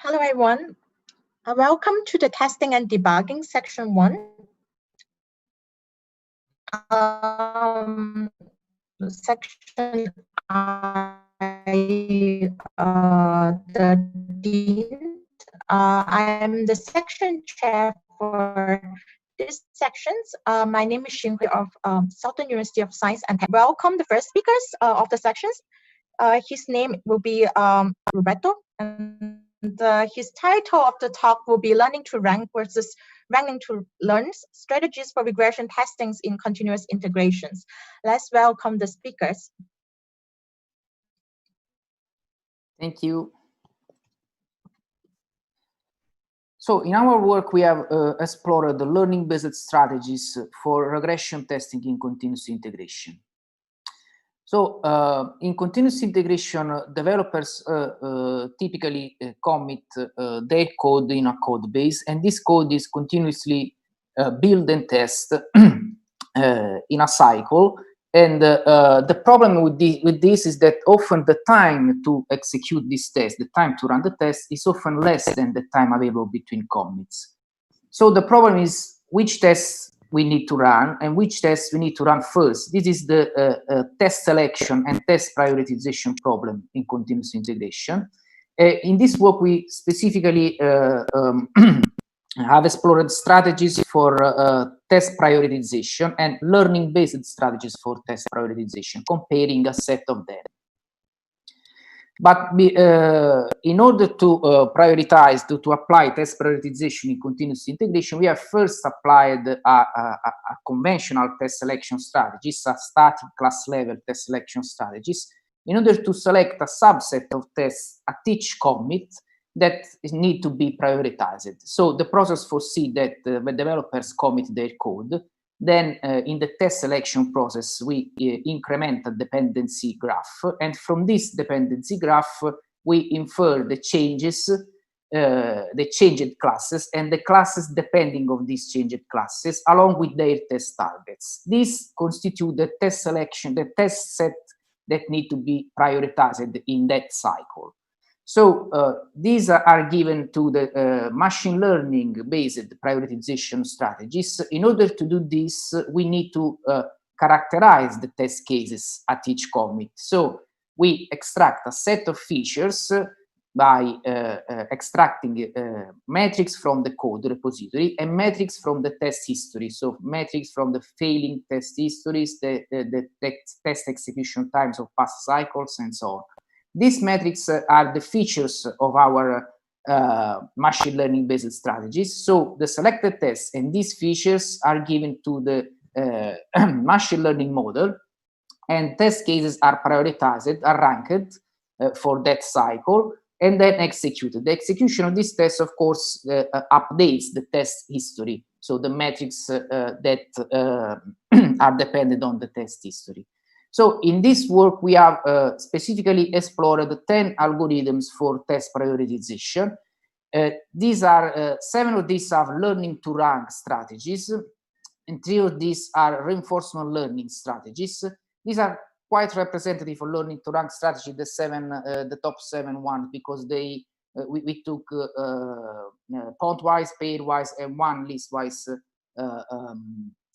Hello, everyone. Welcome to the testing and debugging section 1. Section the dean. I am the section chair for these sections. My name is Xinhui of Southern University of Science and Tech. Welcome the first speakers of the sections. His name will be Roberto, and his title of the talk will be Learning to Rank versus ranking to learns, strategies for regression testings in continuous integrations. Let's welcome the speakers. Thank you. So in our work, we have explored the learning-based strategies for regression testing in continuous integration. So in continuous integration, developers typically commit their code in a code base, and this code is continuously built and tested in a cycle. And the problem with this is that often the time to execute this test, the time to run the test, is often less than the time available between commits. So the problem is which tests we need to run and which tests we need to run first. This is the test selection and test prioritization problem in continuous integration. In this work, we specifically have explored strategies for test prioritization and learning-based strategies for test prioritization, comparing a set of them. But in order to prioritize, to apply test prioritization in continuous integration, we have first applied a conventional test selection strategies, a static class level test selection strategies, in order to select a subset of tests at each commit that need to be prioritized. So the process foresees that when developers commit their code, then in the test selection process, we increment a dependency graph. And from this dependency graph, we infer the changes, the changed classes, and the classes depending on these changed classes, along with their test targets. These constitute the test selection, the test set that need to be prioritized in that cycle. So these are given to the machine learning based prioritization strategies. In order to do this, we need to characterize the test cases at each commit. So we extract a set of features by extracting metrics from the code repository and metrics from the test history. So metrics from the failing test histories, the test execution times of past cycles, and so on. These metrics are the features of our machine learning based strategies. So the selected tests and these features are given to the machine learning model, and test cases are prioritized, are ranked for that cycle, and then executed. The execution of this test, of course, updates the test history. So the metrics that are dependent on the test history. So in this work, we have specifically explored 10 algorithms for test prioritization. These are 7 of these are learning to rank strategies, and 3 of these are reinforcement learning strategies. These are quite representative for learning to rank strategy, the top 7 ones, because they we took point-wise, pair-wise, and one list-wise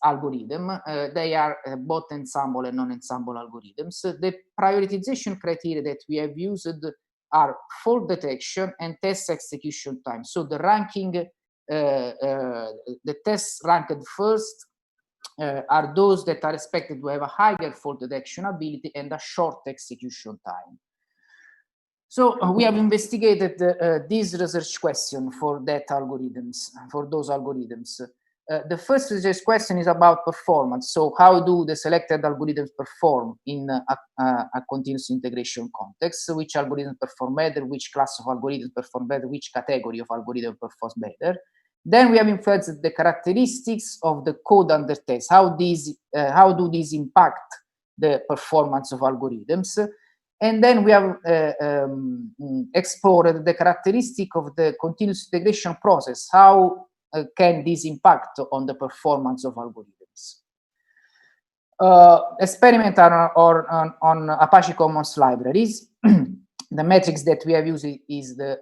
algorithm. They are both ensemble and non-ensemble algorithms. The prioritization criteria that we have used are fault detection and test execution time. So the ranking, the tests ranked first are those that are expected to have a higher fault detection ability and a short execution time. So we have investigated this research question for those algorithms. The first research question is about performance. So how do the selected algorithms perform in a continuous integration context? So which algorithm perform better, which class of algorithms perform better, which category of algorithm performs better? Then we have influenced the characteristics of the code under test. How do these impact the performance of algorithms? And then we have explored the characteristic of the continuous integration process. How can this impact on the performance of algorithms? Experiment on Apache Commons libraries. The metrics that we have used is the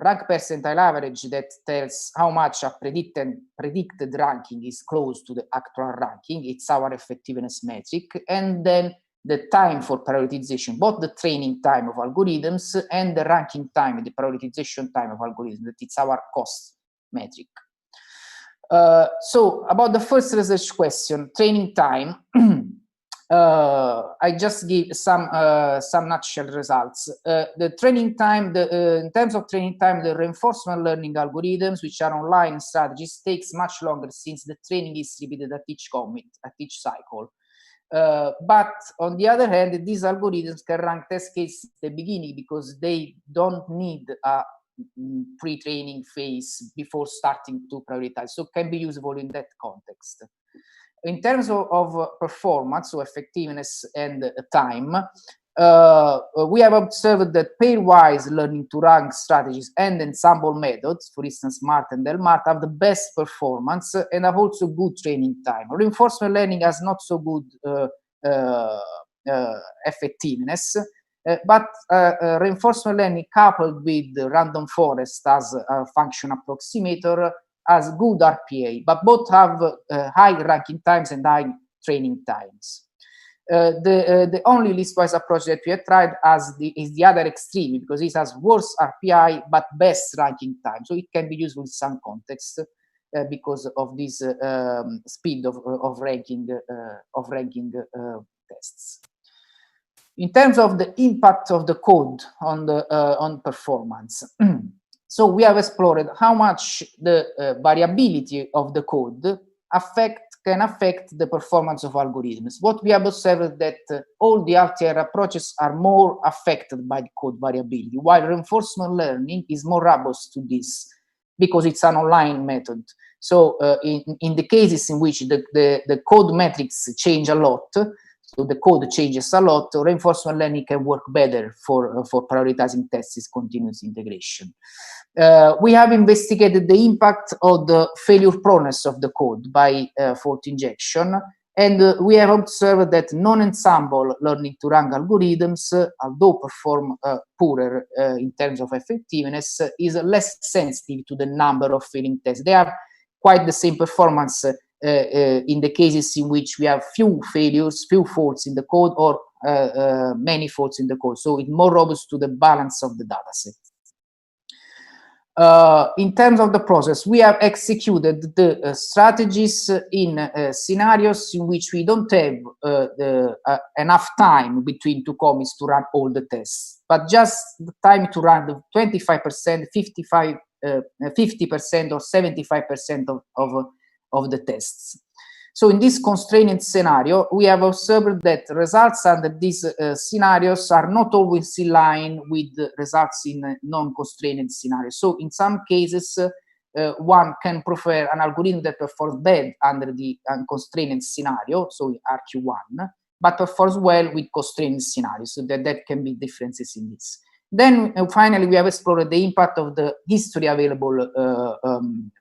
rank percentile average that tells how much a predicted ranking is close to the actual ranking. It's our effectiveness metric. And then the time for prioritization, both the training time of algorithms and the ranking time, the prioritization time of algorithms, that it's our cost metric. So about the first research question, training time, I just give some nutshell results. The training time, in terms of training time, the reinforcement learning algorithms, which are online strategies, takes much longer since the training is repeated at each commit, at each cycle. But on the other hand, these algorithms can run test cases at the beginning because they don't need a pre-training phase before starting to prioritize. So can be useful in that context. In terms of performance, so effectiveness and time, we have observed that pairwise learning to rank strategies and ensemble methods, for instance, MART and DELMART, have the best performance and have also good training time. Reinforcement learning has not so good effectiveness, but reinforcement learning coupled with random forest as a function approximator has good RPA, but both have high ranking times and high training times. The only listwise approach that we have tried is the other extreme, because it has worse RPI but best ranking time. So it can be useful in some context because of this speed of ranking tests. In terms of the impact of the code on performance, so we have explored how much the variability of the code can affect the performance of algorithms. What we have observed is that all the RTR approaches are more affected by the code variability, while reinforcement learning is more robust to this because it's an online method. So in the cases in which the code metrics change a lot, so the code changes a lot, reinforcement learning can work better for prioritizing tests continuous integration. We have investigated the impact of the failure proneness of the code by fault injection, and we have observed that non-ensemble learning to rank algorithms, although perform poorer in terms of effectiveness, is less sensitive to the number of failing tests. They have quite the same performance in the cases in which we have few failures, few faults in the code, or many faults in the code. So it's more robust to the balance of the data set. In terms of the process, we have executed the strategies in scenarios in which we don't have enough time between two commits to run all the tests, but just the time to run the 25%, 50% or 75% of the tests. So in this constrained scenario, we have observed that results under these scenarios are not always in line with the results in non-constrained scenarios. So in some cases, one can prefer an algorithm that performs bad under the unconstrained scenario, so RQ1, but performs well with constrained scenarios. So that can be differences in this. Then finally, we have explored the impact of the history available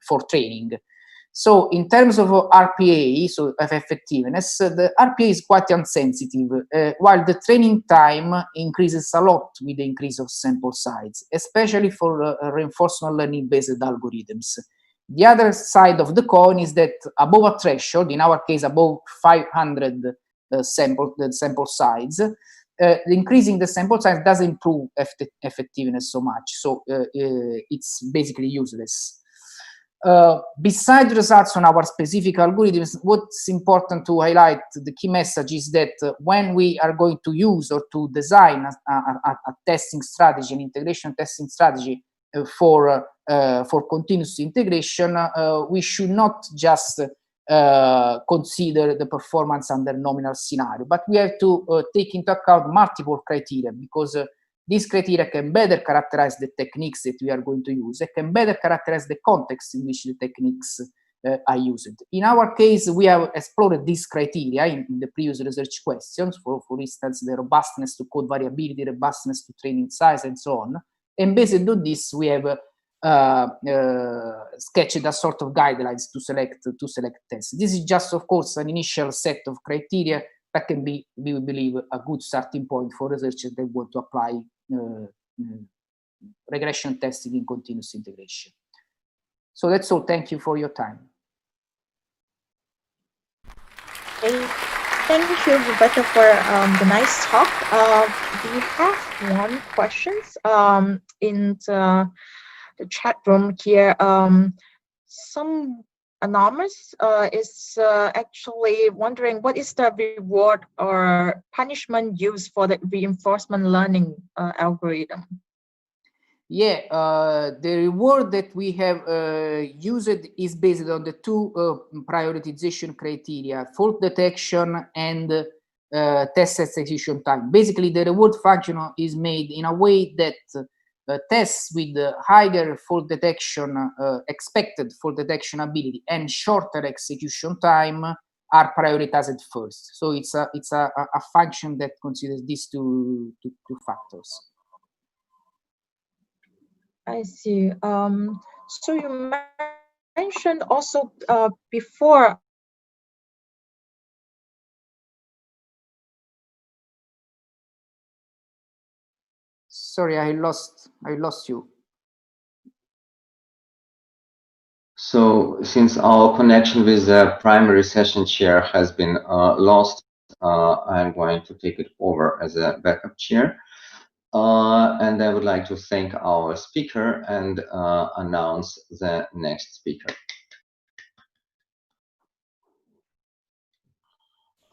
for training. So in terms of RPA, so of effectiveness, the RPA is quite insensitive, while the training time increases a lot with the increase of sample size, especially for reinforcement learning-based algorithms. The other side of the coin is that above a threshold, in our case above 500 sample size, increasing the sample size doesn't improve effectiveness so much. So it's basically useless. Besides results on our specific algorithms, what's important to highlight, the key message is that when we are going to use or to design a testing strategy, an integration testing strategy for continuous integration, we should not just consider the performance under nominal scenario, but we have to take into account multiple criteria, because these criteria can better characterize the techniques that we are going to use. It can better characterize the context in which the techniques are used. In our case, we have explored these criteria in the previous research questions, for instance, the robustness to code variability, robustness to training size, and so on. And based on this, we have sketched a sort of guidelines to select tests. This is just, of course, an initial set of criteria that can be, we believe, a good starting point for researchers that want to apply regression testing in continuous integration. So that's all. Thank you for your time. Thank you, Roberto, for the nice talk. We have one question in the chat room here. Some anonymous is actually wondering what is the reward or punishment used for the reinforcement learning algorithm? Yeah, the reward that we have used is based on the two prioritization criteria: fault detection and test execution time. Basically, the reward function is made in a way that tests with higher fault detection, expected fault detection ability, and shorter execution time are prioritized first. So it's a function that considers these two factors. I see. So you mentioned also before Sorry, I lost you. So since our connection with the primary session chair has been lost, I'm going to take it over as a backup chair. And I would like to thank our speaker and announce the next speaker.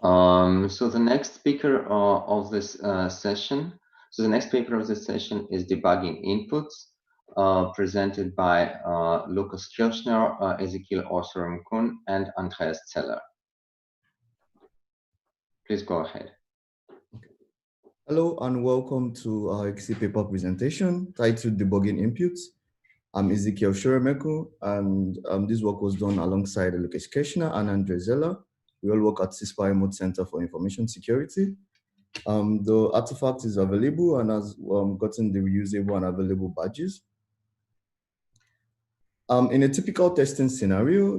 So the next speaker of this session, the next speaker of this session is debugging inputs, presented by Lukas Kirchner, Ezekiel Osram-Kun, and Andreas Zeller. Please go ahead. Hello and welcome to our XC paper presentation titled Debugging Inputs. I'm Ezekiel Osram-Kun, and this work was done alongside Lukas Kirchner and Andreas Zeller. We all work at CISPA Remote Center for Information Security. The artifact is available and has gotten the reusable and available badges. In a typical testing scenario,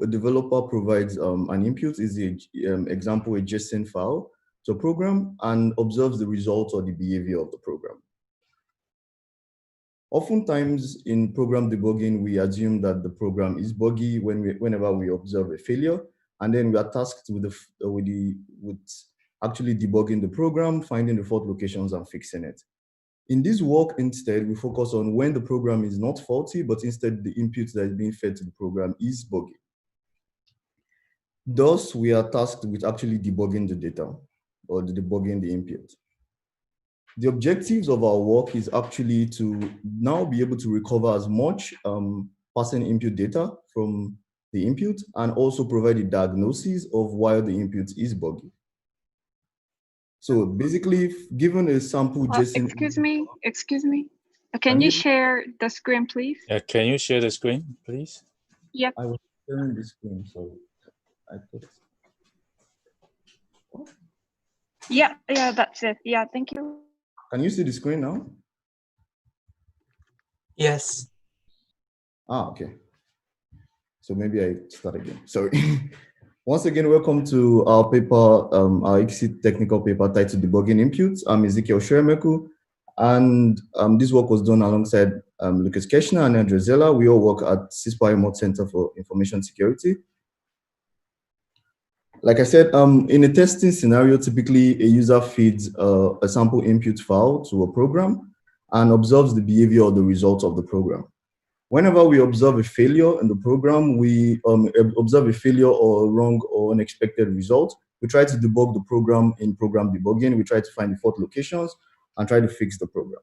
a developer provides an input, is the example a JSON file to a program, and observes the result or the behavior of the program. Oftentimes in program debugging, we assume that the program is buggy whenever we observe a failure, and then we are tasked with actually debugging the program, finding the fault locations and fixing it. In this work, instead, we focus on when the program is not faulty, but instead the input that is being fed to the program is buggy. Thus, we are tasked with actually debugging the data or debugging the input. The objectives of our work is actually to now be able to recover as much passing input data from the input and also provide a diagnosis of why the input is buggy. So basically, given a sample JSON. Excuse me. Can you share the screen, please? Can you share the screen, please? Yep. I was sharing the screen, so I thought. Yeah, that's it. Yeah, thank you. Can you see the screen now? Yes. Okay. So maybe I start again. Sorry. Once again, welcome to our paper, our exit technical paper titled Debugging Inputs. I'm Ezekiel Osram-Kun, and this work was done alongside Lukas Kirchner and Andreas Zeller. We all work at CISPA Remote Center for Information Security. Like I said, in a testing scenario, typically a user feeds a sample input file to a program and observes the behavior or the results of the program. Whenever we observe a failure in the program, we observe a failure or wrong or unexpected result, we try to debug the program in program debugging. We try to find the fault locations and try to fix the program.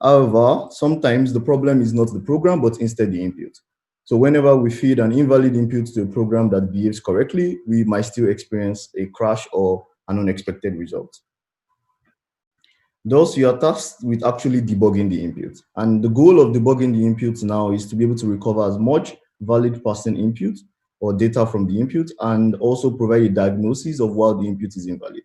However, sometimes the problem is not the program, but instead the input. So whenever we feed an invalid input to a program that behaves correctly, we might still experience a crash or an unexpected result. Thus, you are tasked with actually debugging the input. And the goal of debugging the input now is to be able to recover as much valid passing input or data from the input and also provide a diagnosis of why the input is invalid.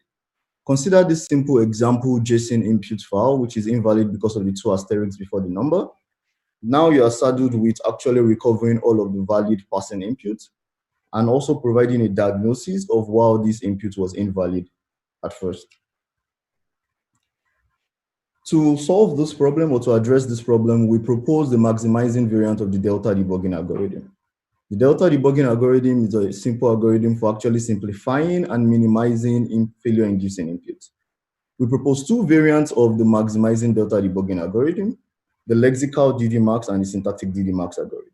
Consider this simple example JSON input file, which is invalid because of the 2 asterisks before the number. Now you are saddled with actually recovering all of the valid passing input and also providing a diagnosis of why this input was invalid at first. To solve this problem or to address this problem, we propose the maximizing variant of the delta debugging algorithm. The delta debugging algorithm is a simple algorithm for actually simplifying and minimizing failure-inducing inputs. We propose 2 variants of the maximizing delta debugging algorithm, the lexical DDMax and the syntactic DDMax algorithm.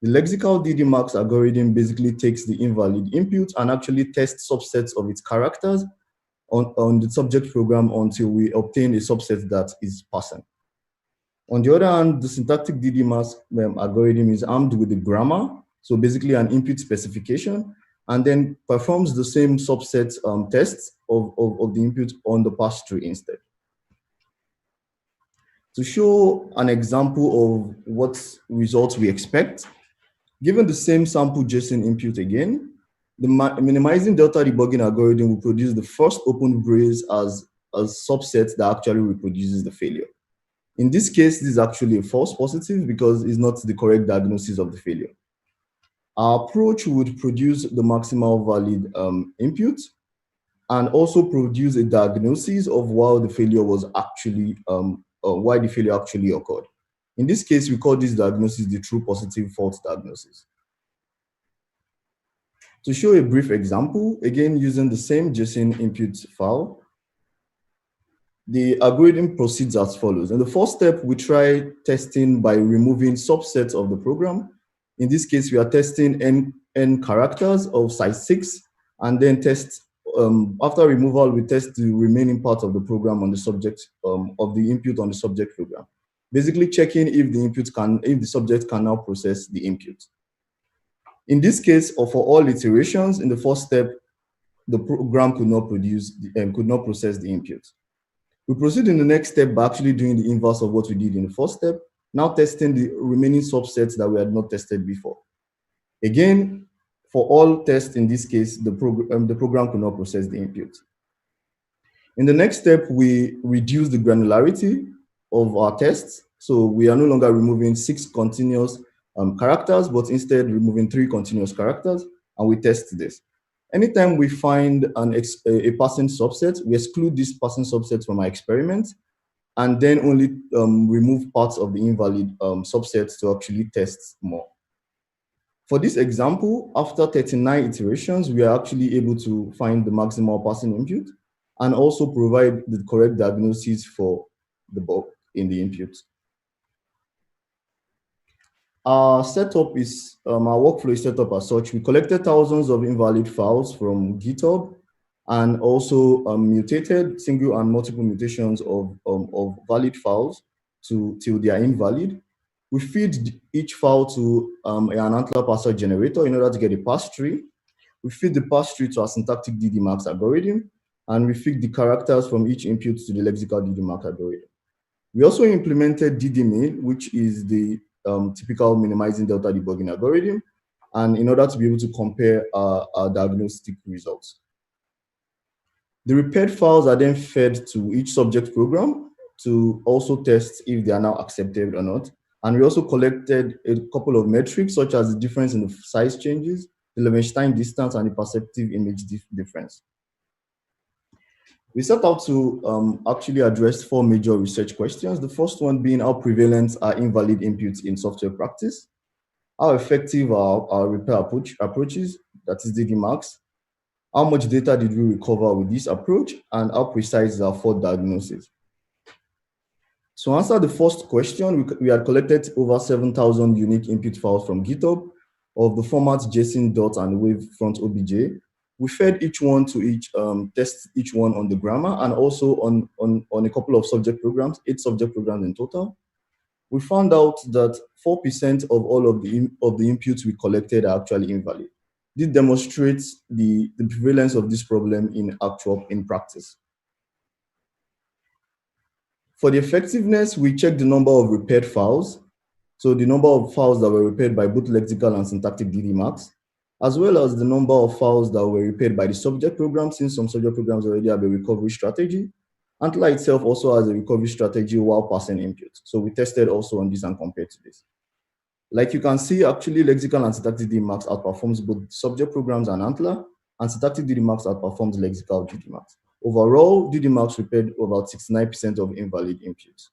The lexical DD-max algorithm basically takes the invalid input and actually tests subsets of its characters on the subject program until we obtain a subset that is passing. On the other hand, the syntactic DD-max algorithm is armed with the grammar, so basically an input specification, and then performs the same subset tests of the input on the pass tree instead. To show an example of what results we expect, given the same sample JSON input again, the minimizing delta debugging algorithm will produce the first open brace as a subset that actually reproduces the failure. In this case, this is actually a false positive because it's not the correct diagnosis of the failure. Our approach would produce the maximal valid input and also produce a diagnosis of why the failure was actually why the failure actually occurred. In this case, we call this diagnosis the true positive false diagnosis. To show a brief example, again using the same JSON input file, the algorithm proceeds as follows. In the first step, we try testing by removing subsets of the program. In this case, we are testing n characters of size 6, and then after removal, we test the remaining part of the program on the subject of the input on the subject program. Basically checking if the subject can now process the input. In this case, or for all iterations, in the first step, the program could not process the input. We proceed in the next step by actually doing the inverse of what we did in the first step, now testing the remaining subsets that we had not tested before. Again, for all tests in this case, the program could not process the input. In the next step, we reduce the granularity of our tests. So we are no longer removing 6 continuous characters, but instead removing 3 continuous characters, and we test this. Anytime we find a passing subset, we exclude this passing subset from our experiment, and then only remove parts of the invalid subsets to actually test more. For this example, after 39 iterations, we are actually able to find the maximal passing input and also provide the correct diagnosis for the bug in the input. Our setup is, our workflow is set up as such. We collected thousands of invalid files from GitHub and also mutated single and multiple mutations of valid files till they are invalid. We feed each file to an ANTLR parser generator in order to get a parse tree. We feed the parse tree to our syntactic DD-max algorithm, and we feed the characters from each input to the lexical DD-max algorithm. We also implemented DDMin, which is the typical minimizing delta debugging algorithm, and in order to be able to compare our diagnostic results. The repaired files are then fed to each subject program to also test if they are now accepted or not. And we also collected a couple of metrics, such as the difference in the size changes, the Levenstein distance, and the perceptive image difference. We set out to actually address 4 major research questions. The first one being how prevalent are invalid inputs in software practice? How effective are our repair approaches, that is DD-max? How much data did we recover with this approach? And how precise is our fault diagnosis? To answer the first question, we had collected over 7,000 unique input files from GitHub of the formats JSON, dot, and wavefront OBJ. We fed each one to test each one on the grammar and also on a couple of subject programs, 8 subject programs in total. We found out that 4% of all of the inputs we collected are actually invalid. This demonstrates the prevalence of this problem in practice. For the effectiveness, we checked the number of repaired files. So the number of files that were repaired by both lexical and syntactic DD-max, as well as the number of files that were repaired by the subject program, since some subject programs already have a recovery strategy. ANTLR itself also has a recovery strategy while passing input. So we tested also on this and compared to this. Like you can see, actually, lexical and syntactic DD-max outperforms both subject programs and ANTLR, and syntactic DD-max outperforms lexical DD-max. Overall, DD-max repaired about 69% of invalid inputs.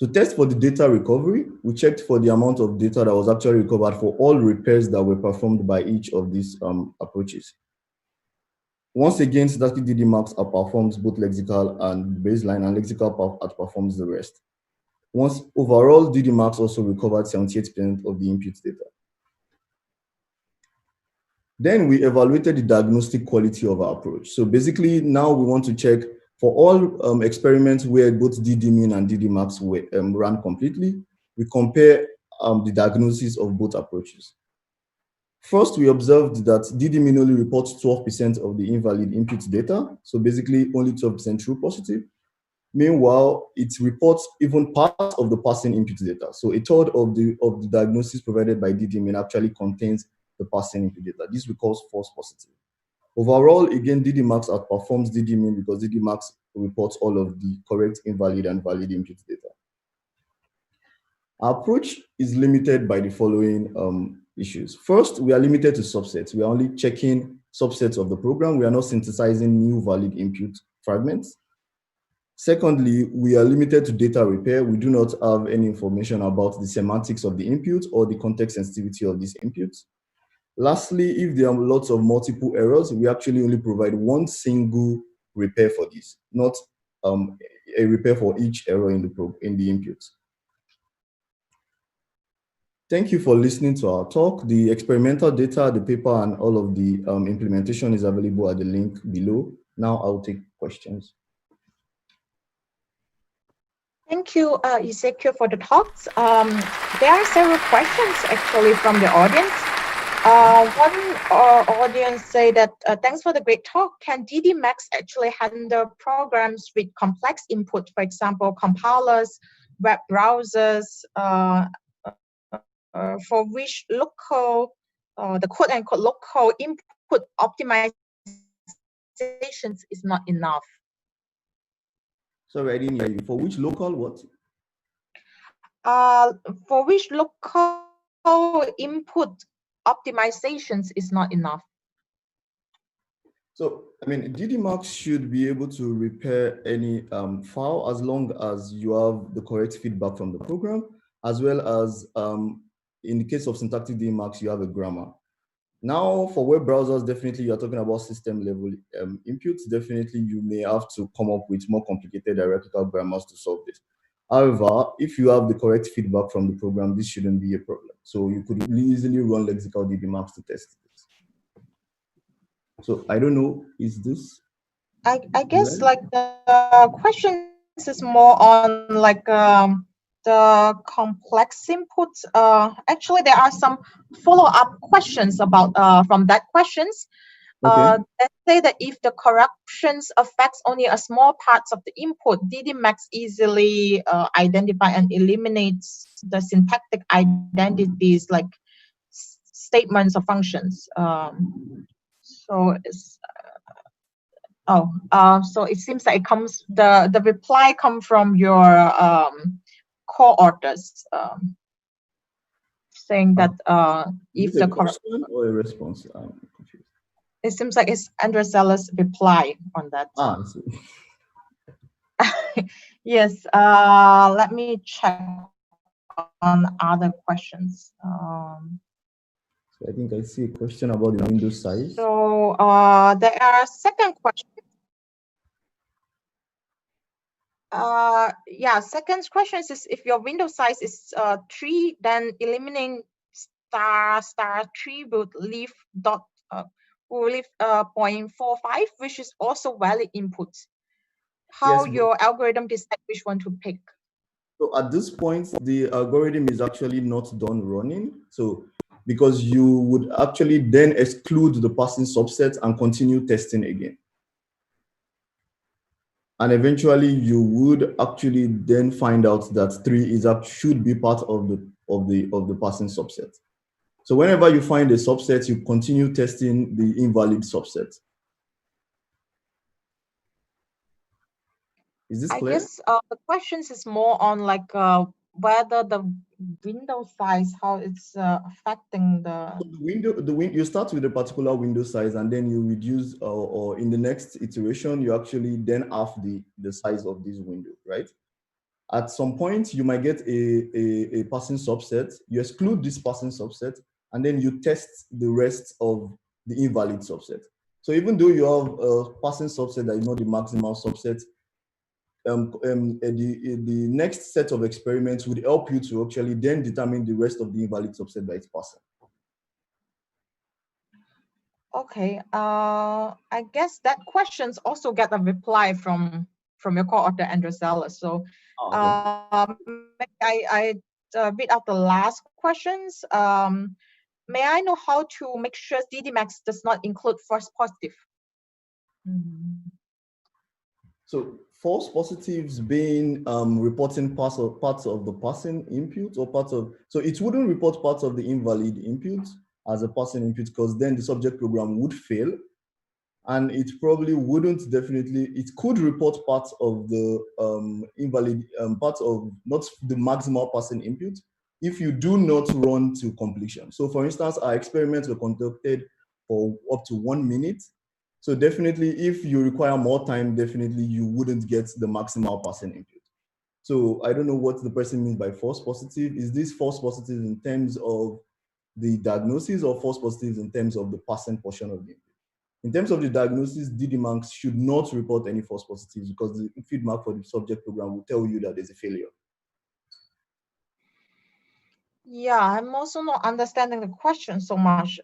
To test for the data recovery, we checked for the amount of data that was actually recovered for all repairs that were performed by each of these approaches. Once again, syntactic DD-max outperforms both lexical and baseline, and lexical outperforms the rest. Once overall, DD-Max also recovered 78% of the input data. Then we evaluated the diagnostic quality of our approach. So basically, now we want to check for all experiments where both DD-Min and DD-Max were ran completely. We compare the diagnosis of both approaches. First, we observed that DD-Min only reports 12% of the invalid input data. So basically, only 12% true positive. Meanwhile, it reports even part of the passing input data. So a third of the diagnosis provided by DD-Min actually contains the passing input data. This we call false positive. Overall, again, DD-Max outperforms DD-Min because DD-Max reports all of the correct, invalid, and valid input data. Our approach is limited by the following issues. First, we are limited to subsets. We are only checking subsets of the program. We are not synthesizing new valid input fragments. Secondly, we are limited to data repair. We do not have any information about the semantics of the input or the context sensitivity of these inputs. Lastly, if there are lots of multiple errors, we actually only provide one single repair for this, not a repair for each error in the input. Thank you for listening to our talk. The experimental data, the paper, and all of the implementation is available at the link below. Now I'll take questions. Thank you, Ezekiel, for the talks. There are several questions actually from the audience. One audience say that thanks for the great talk. Can DD-Max actually handle programs with complex input, for example, compilers, web browsers, for which local, the quote-unquote local input optimizations is not enough? Sorry, I didn't hear you. For which local what? For which local input optimizations is not enough. So, I mean, DD-Max should be able to repair any file as long as you have the correct feedback from the program, as well as in the case of syntactic DD-Max, you have a grammar. Now, for web browsers, definitely you're talking about system level inputs. Definitely, you may have to come up with more complicated hierarchical grammars to solve this. However, if you have the correct feedback from the program, this shouldn't be a problem. So you could easily run lexical DD-Max to test this. So I don't know, is this? I guess like the questions is more on like the complex inputs. Actually, there are some follow-up questions about from that questions. Okay. Let's say that if the corruptions affects only a small parts of the input, DD-Max easily identify and eliminates the syntactic identities like statements or functions. So it's so it seems like it comes the reply come from your co-authors saying that if the question or a response, I'm confused. It seems like it's Andrew Seller's reply on that. I see. Yes. Let me check on other questions. So I think I see a question about the window size. So there are second question. Second question is if your window size is 3, then eliminating *3 would leave 0.45, which is also valid input. How Yes, your algorithm decide which one to pick? So at this point, the algorithm is actually not done running. So because you would actually then exclude the passing subset and continue testing again. And eventually you would actually then find out that 3 should be part of the passing subset. So whenever you find a subset, you continue testing the invalid subset. Is this clear? I guess the questions is more on like whether the window size, how it's affecting the. So you start with a particular window size and then you reduce, or in the next iteration, you actually then half the size of this window, right? At some point, you might get a passing subset, you exclude this passing subset, and then you test the rest of the invalid subset. So even though you have a passing subset that is not the maximal subset, the next set of experiments would help you to actually then determine the rest of the invalid subset by its person. Okay. I guess that questions also get a reply from your co-author Andrew Zeller. So, I read out the last questions. May I know how to make sure DD-max does not include false positive? So false positives being reporting parts of the passing input or parts of, so it wouldn't report parts of the invalid input as a passing input, because then the subject program would fail. And it probably wouldn't it could report parts of the invalid, parts of not the maximal passing input if you do not run to completion. So for instance, our experiments were conducted for up to 1 minute. So definitely if you require more time, definitely you wouldn't get the maximal passing input. So I don't know what the person means by false positive. Is this false positive in terms of the diagnosis or false positives in terms of the passing portion of the input? In terms of the diagnosis, DD-max should not report any false positives because the feedback for the subject program will tell you that there's a failure. Yeah, I'm also not understanding the question so much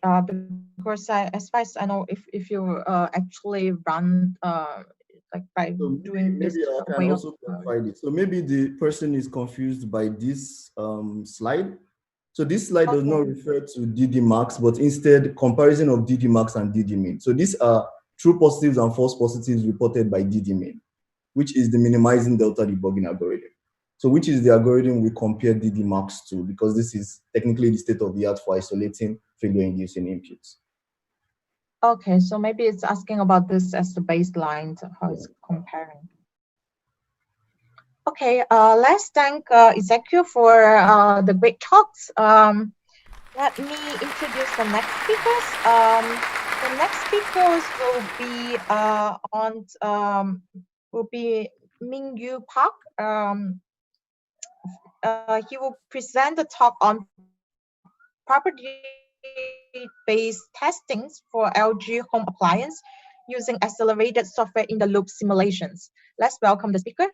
because as far as I know, if you actually run like by doing this maybe I can way also clarify this. So maybe the person is confused by this slide. So this slide does not refer to DD-max, but instead comparison of DD-max and DD-min. So these are true positives and false positives reported by DD-min, which is the minimizing delta debugging algorithm. So which is the algorithm we compare DD-max to, because this is technically the state of the art for isolating failure-inducing inputs. Okay, so maybe it's asking about this as the baseline, how it's comparing. Okay, let's thank Ezekiel for the great talks. Let me introduce the next speakers. The next speakers will be Mingyu Park. He will present the talk on property-based testings for LG home appliance using accelerated software in the loop simulations. Let's welcome the speaker.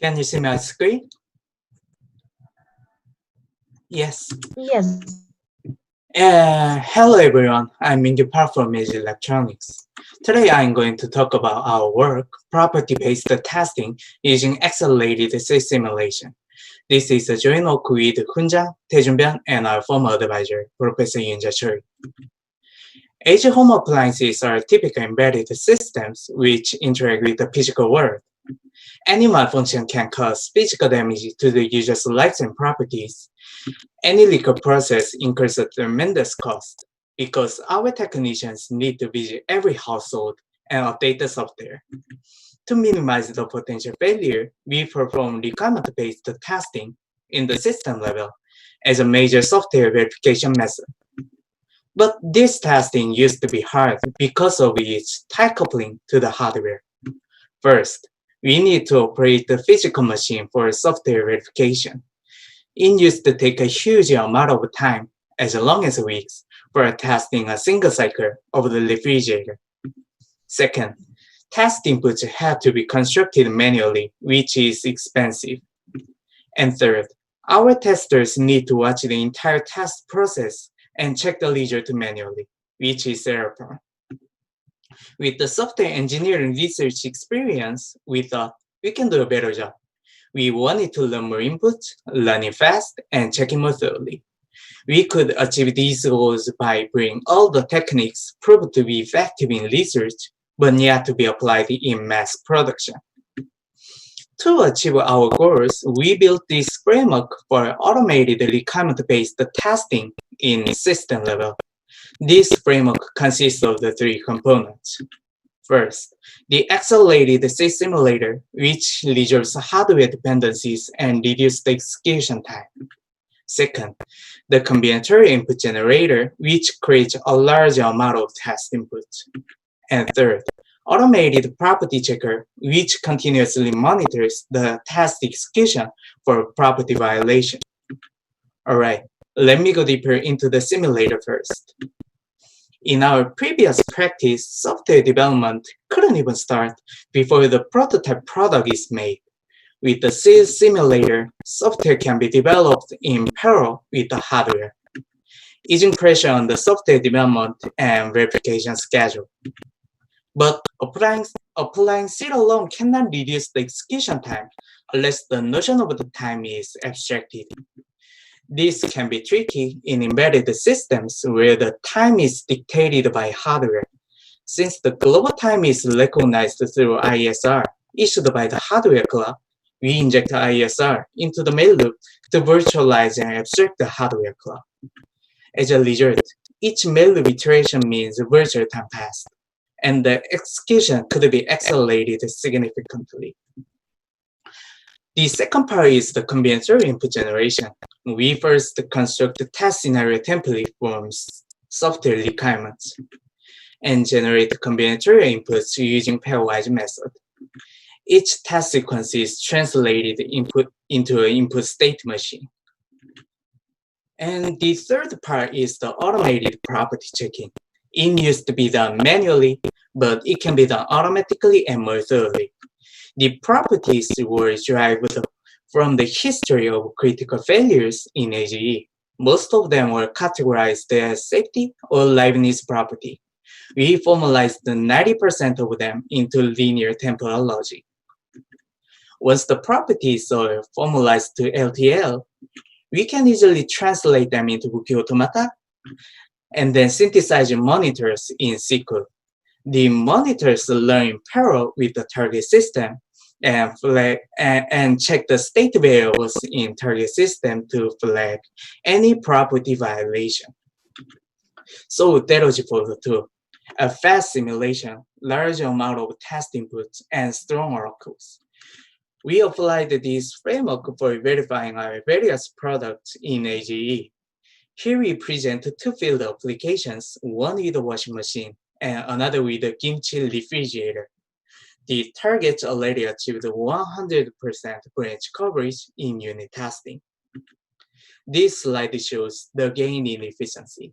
Can you see my screen? Yes. Yes. Hello everyone, I'm Mingyu Park from Edge Electronics. Today I'm going to talk about our work, property-based testing using accelerated simulation. This is a joint work with Hunja, Taejunbyeon, and our former advisor, Professor Yoonja Choi. Edge home appliances are typical embedded systems which interact with the physical world. Any malfunction can cause physical damage to the user's lives and properties. Any legal process incurs a tremendous cost because our technicians need to visit every household and update the software. To minimize the potential failure, we perform requirement-based testing in the system level as a major software verification method. But this testing used to be hard because of its tight coupling to the hardware. First, we need to operate the physical machine for software verification. It used to take a huge amount of time, as long as weeks, for testing a single cycle of the refrigerator. Second, test inputs have to be constructed manually, which is expensive. And third, our testers need to watch the entire test process and check the result manually, which is error-prone. With the software engineering research experience, we thought we can do a better job. We wanted to learn more inputs, learn it fast, and check it more thoroughly. We could achieve these goals by bringing all the techniques proved to be effective in research, but yet to be applied in mass production. To achieve our goals, we built this framework for automated requirement-based testing in system level. This framework consists of the three components. First, the accelerated simulator, which resolves hardware dependencies and reduces the execution time. Second, the combinatorial input generator, which creates a large amount of test inputs. And third, automated property checker, which continuously monitors the test execution for property violation. All right, let me go deeper into the simulator first. In our previous practice, software development couldn't even start before the prototype product is made. With the sales simulator, software can be developed in parallel with the hardware, easing pressure on the software development and verification schedule. But applying seed alone cannot reduce the execution time unless the notion of the time is abstracted. This can be tricky in embedded systems where the time is dictated by hardware. Since the global time is recognized through ISR issued by the hardware clock, we inject ISR into the mail loop to virtualize and abstract the hardware clock. As a result, each mail loop iteration means virtual time passed, and the execution could be accelerated significantly. The second part is the combinatorial input generation. We first construct the test scenario template from software requirements and generate combinatorial inputs using pairwise method. Each test sequence is translated into an input state machine. And the third part is the automated property checking. It used to be done manually, but it can be done automatically and more thoroughly. The properties were derived from the history of critical failures in AGE. Most of them were categorized as safety or liveness property. We formalized 90% of them into linear temporal logic. Once the properties are formalized to LTL, we can easily translate them into Wiki automata and then synthesize monitors in SQL. The monitors learn in parallel with the target system and check the state variables in target system to flag any property violation. So that was for the two. A fast simulation, large amount of test inputs, and strong oracles. We applied this framework for verifying our various products in AGE. Here we present two field applications, one with a washing machine and another with a kimchi refrigerator. The targets already achieved 100% branch coverage in unit testing. This slide shows the gain in efficiency.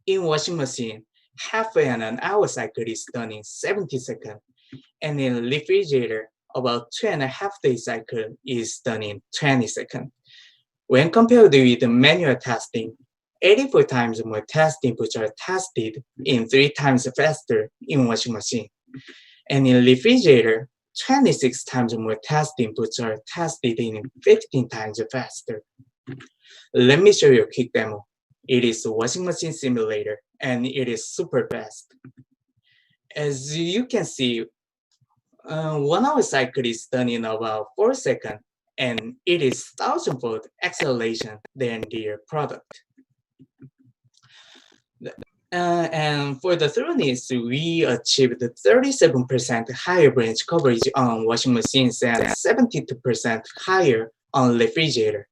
In washing machine, half an hour cycle is done in 70 seconds, and in refrigerator, about 2.5 day cycle is done in 20 seconds. When compared with the manual testing, 84 times more test inputs are tested in 3 times faster in washing machine. And in refrigerator, 26 times more test inputs are tested in 15 times faster. Let me show you a quick demo. It is a washing machine simulator, and it is super fast. As you can see, 1 hour cycle is done in about 4 seconds, and it is 1,000-fold acceleration than their product. And for the thoroughness, we achieved 37% higher branch coverage on washing machines and 72% higher on refrigerator.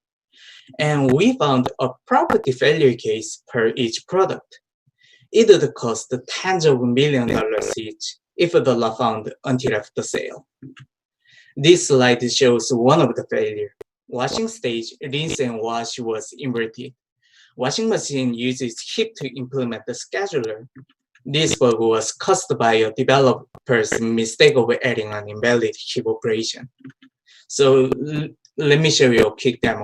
And we found a property failure case per each product. It would cost tens of millions of dollars each if the law found until after sale. This slide shows one of the failure. Washing stage, rinse and wash was inverted. Washing machine uses heat to implement the scheduler. This bug was caused by a developer's mistake of adding an invalid heap operation. So let me show you a quick demo.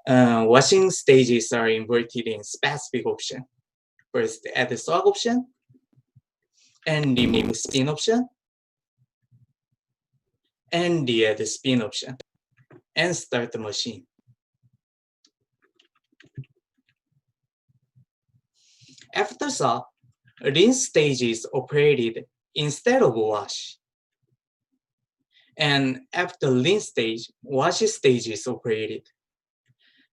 Washing stages are inverted in specific option. First, add the swap option, and remove spin option, and the add spin option, and start the machine. After swap, rinse stage is operated instead of wash. And after rinse stage, wash stage is operated.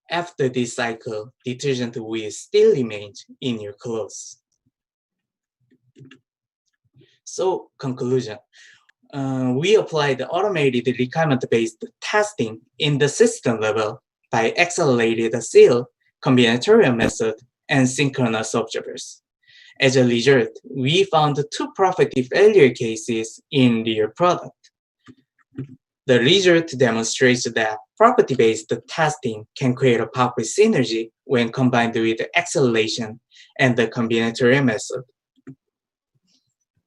After this cycle, detergent will still remain in your clothes. So, conclusion. We applied automated requirement-based testing in the system level by accelerated seal, combinatorial method, and synchronous observers. As a result, we found 2 property failure cases in their product. The result demonstrates that property-based testing can create a powerful synergy when combined with acceleration and the combinatorial method.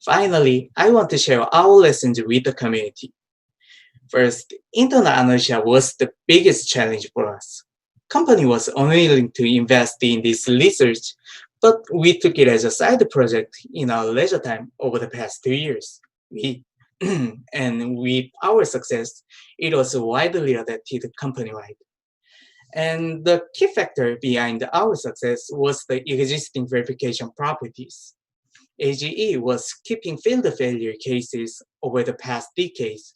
Finally, I want to share our lessons with the community. First, internal inertia was the biggest challenge for us. Company was unwilling to invest in this research, but we took it as a side project in our leisure time over the past 2 years. And with our success, it was widely adopted company-wide. And the key factor behind our success was the existing verification properties. AGE was keeping field failure cases over the past decades.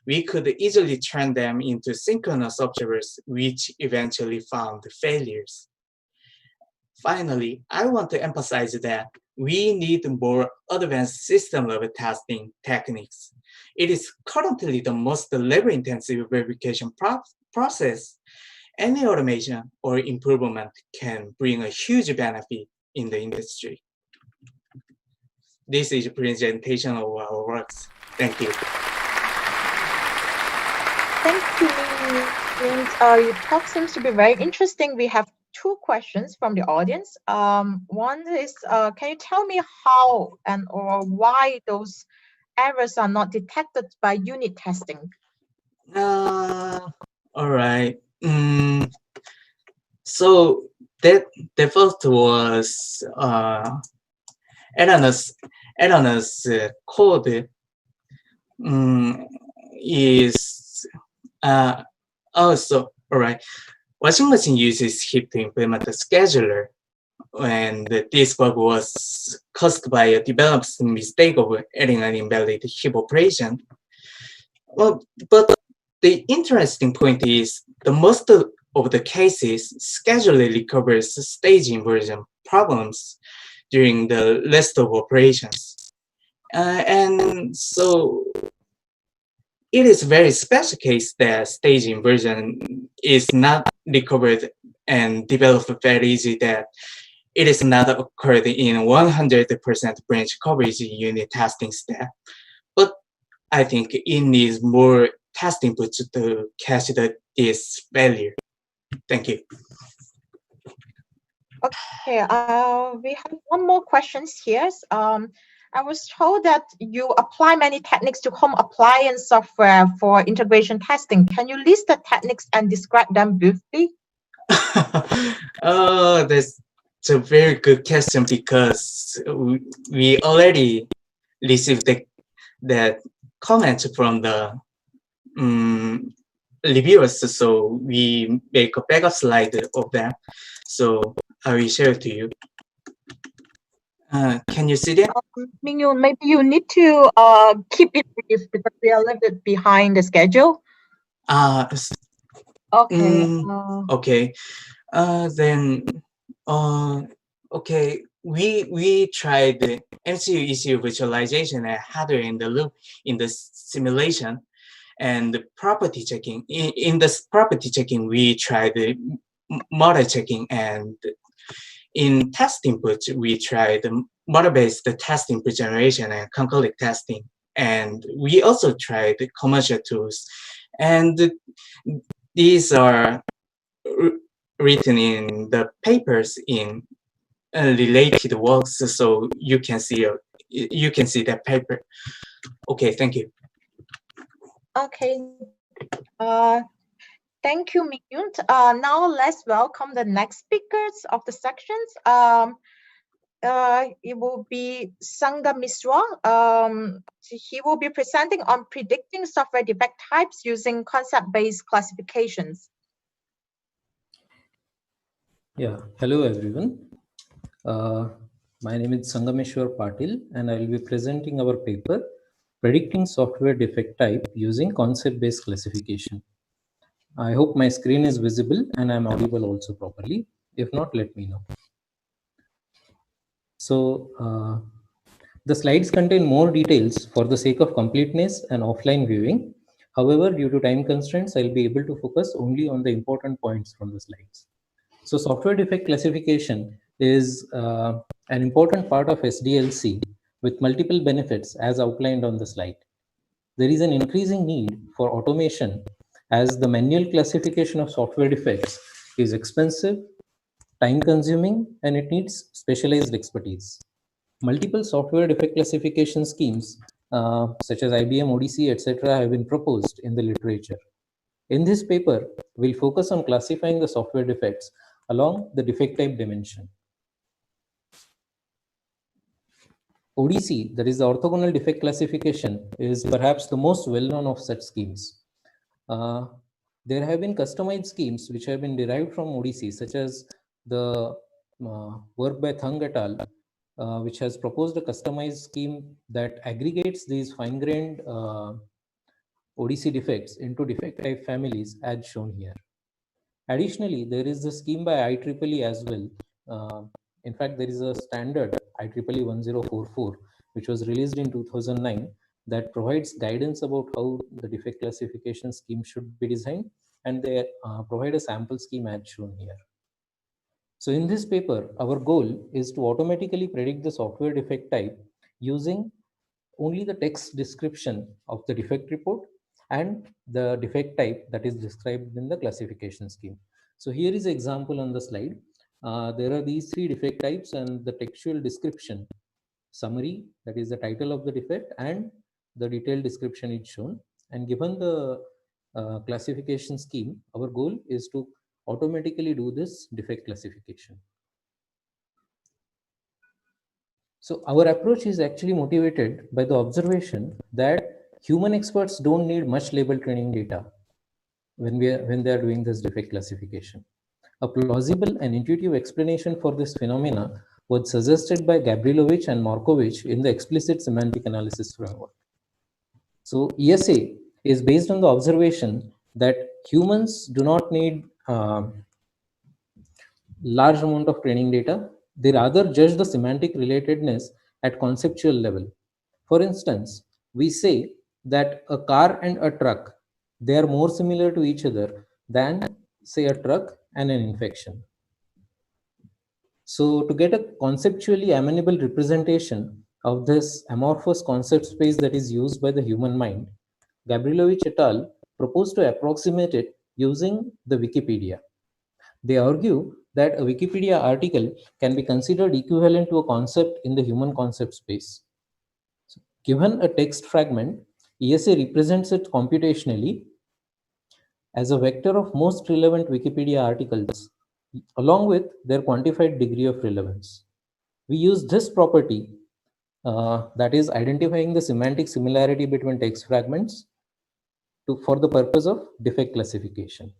We could easily turn them into synchronous observers, which eventually found failures. Finally, I want to emphasize that we need more advanced system-level testing techniques. It is currently the most labor-intensive verification process. Any automation or improvement can bring a huge benefit in the industry. This is a presentation of our works. Thank you. Thank you. Your talk seems to be very interesting. We have two questions from the audience. One is, can you tell me how and or why those errors are not detected by unit testing? All right. So the first was Eleanor's code is also all right. Washing machine uses heap to implement a scheduler, and this bug was caused by a developer's mistake of adding an invalid heap operation. Well, but the interesting point is the most of the cases scheduler recovers stage inversion problems during the rest of operations. And so it is a very special case that stage inversion is not recovered and developed very easy, that it is not occurred in 100% branch coverage unit testing step. But I think it needs more testing to catch this failure. Thank you. Okay, we have one more questions here. I was told that you apply many techniques to home appliance software for integration testing. Can you list the techniques and describe them briefly? Oh, that's a very good question, because we already received that comment from the reviewers, so we make a backup slide of them. So I will share it to you. Can you see that? Ming-Yun, maybe you need to keep it brief because we are a little bit behind the schedule. Okay. Okay. Then, okay. We tried the MCU ECU visualization and hardware in the loop in the simulation, and the property checking. In this property checking, we tried the model checking, and in test input, we tried the model-based test input generation and concurrent testing. And we also tried the commercial tools. And these are written in the papers in related works, so you can see that paper. Okay, thank you. Okay. Thank you, Ming-Yun. Now let's welcome the next speakers of the sections. It will be Sangha Misra. He will be presenting on predicting software defect types using concept-based classifications. Yeah, hello everyone. My name is Sangameshwar Patil, and I will be presenting our paper, Predicting Software Defect Type Using Concept-Based Classification. I hope my screen is visible and I'm audible also properly. If not, let me know. So, the slides contain more details for the sake of completeness and offline viewing. However, due to time constraints, I'll be able to focus only on the important points from the slides. So software defect classification is an important part of SDLC with multiple benefits as outlined on the slide. There is an increasing need for automation as the manual classification of software defects is expensive, time consuming, and it needs specialized expertise. Multiple software defect classification schemes, such as IBM, ODC, etc., have been proposed in the literature. In this paper, we'll focus on classifying the software defects along the defect type dimension. ODC, that is the orthogonal defect classification, is perhaps the most well-known of such schemes. There have been customized schemes which have been derived from ODC, such as the work by Thung et al., which has proposed a customized scheme that aggregates these fine-grained ODC defects into defect type families as shown here. Additionally, there is the scheme by IEEE as well. In fact, there is a standard IEEE 1044, which was released in 2009, that provides guidance about how the defect classification scheme should be designed, and they provide a sample scheme as shown here. So in this paper, our goal is to automatically predict the software defect type using only the text description of the defect report and the defect type that is described in the classification scheme. So here is an example on the slide. There are these three defect types, and the textual description summary, that is the title of the defect, and the detailed description is shown. And given the classification scheme, our goal is to automatically do this defect classification. So our approach is actually motivated by the observation that human experts don't need much label training data when they are doing this defect classification. A plausible and intuitive explanation for this phenomena was suggested by Gabrilowicz and Markovich in the explicit semantic analysis framework. So ESA is based on the observation that humans do not need large amount of training data. They rather judge the semantic relatedness at conceptual level. For instance, we say that a car and a truck, they are more similar to each other than, say, a truck and an infection. So to get a conceptually amenable representation of this amorphous concept space that is used by the human mind, Gabrilowicz et al. Proposed to approximate it using the Wikipedia. They argue that a Wikipedia article can be considered equivalent to a concept in the human concept space. So, given a text fragment, ESA represents it computationally as a vector of most relevant Wikipedia articles, along with their quantified degree of relevance. We use this property, that is identifying the semantic similarity between text fragments, for the purpose of defect classification.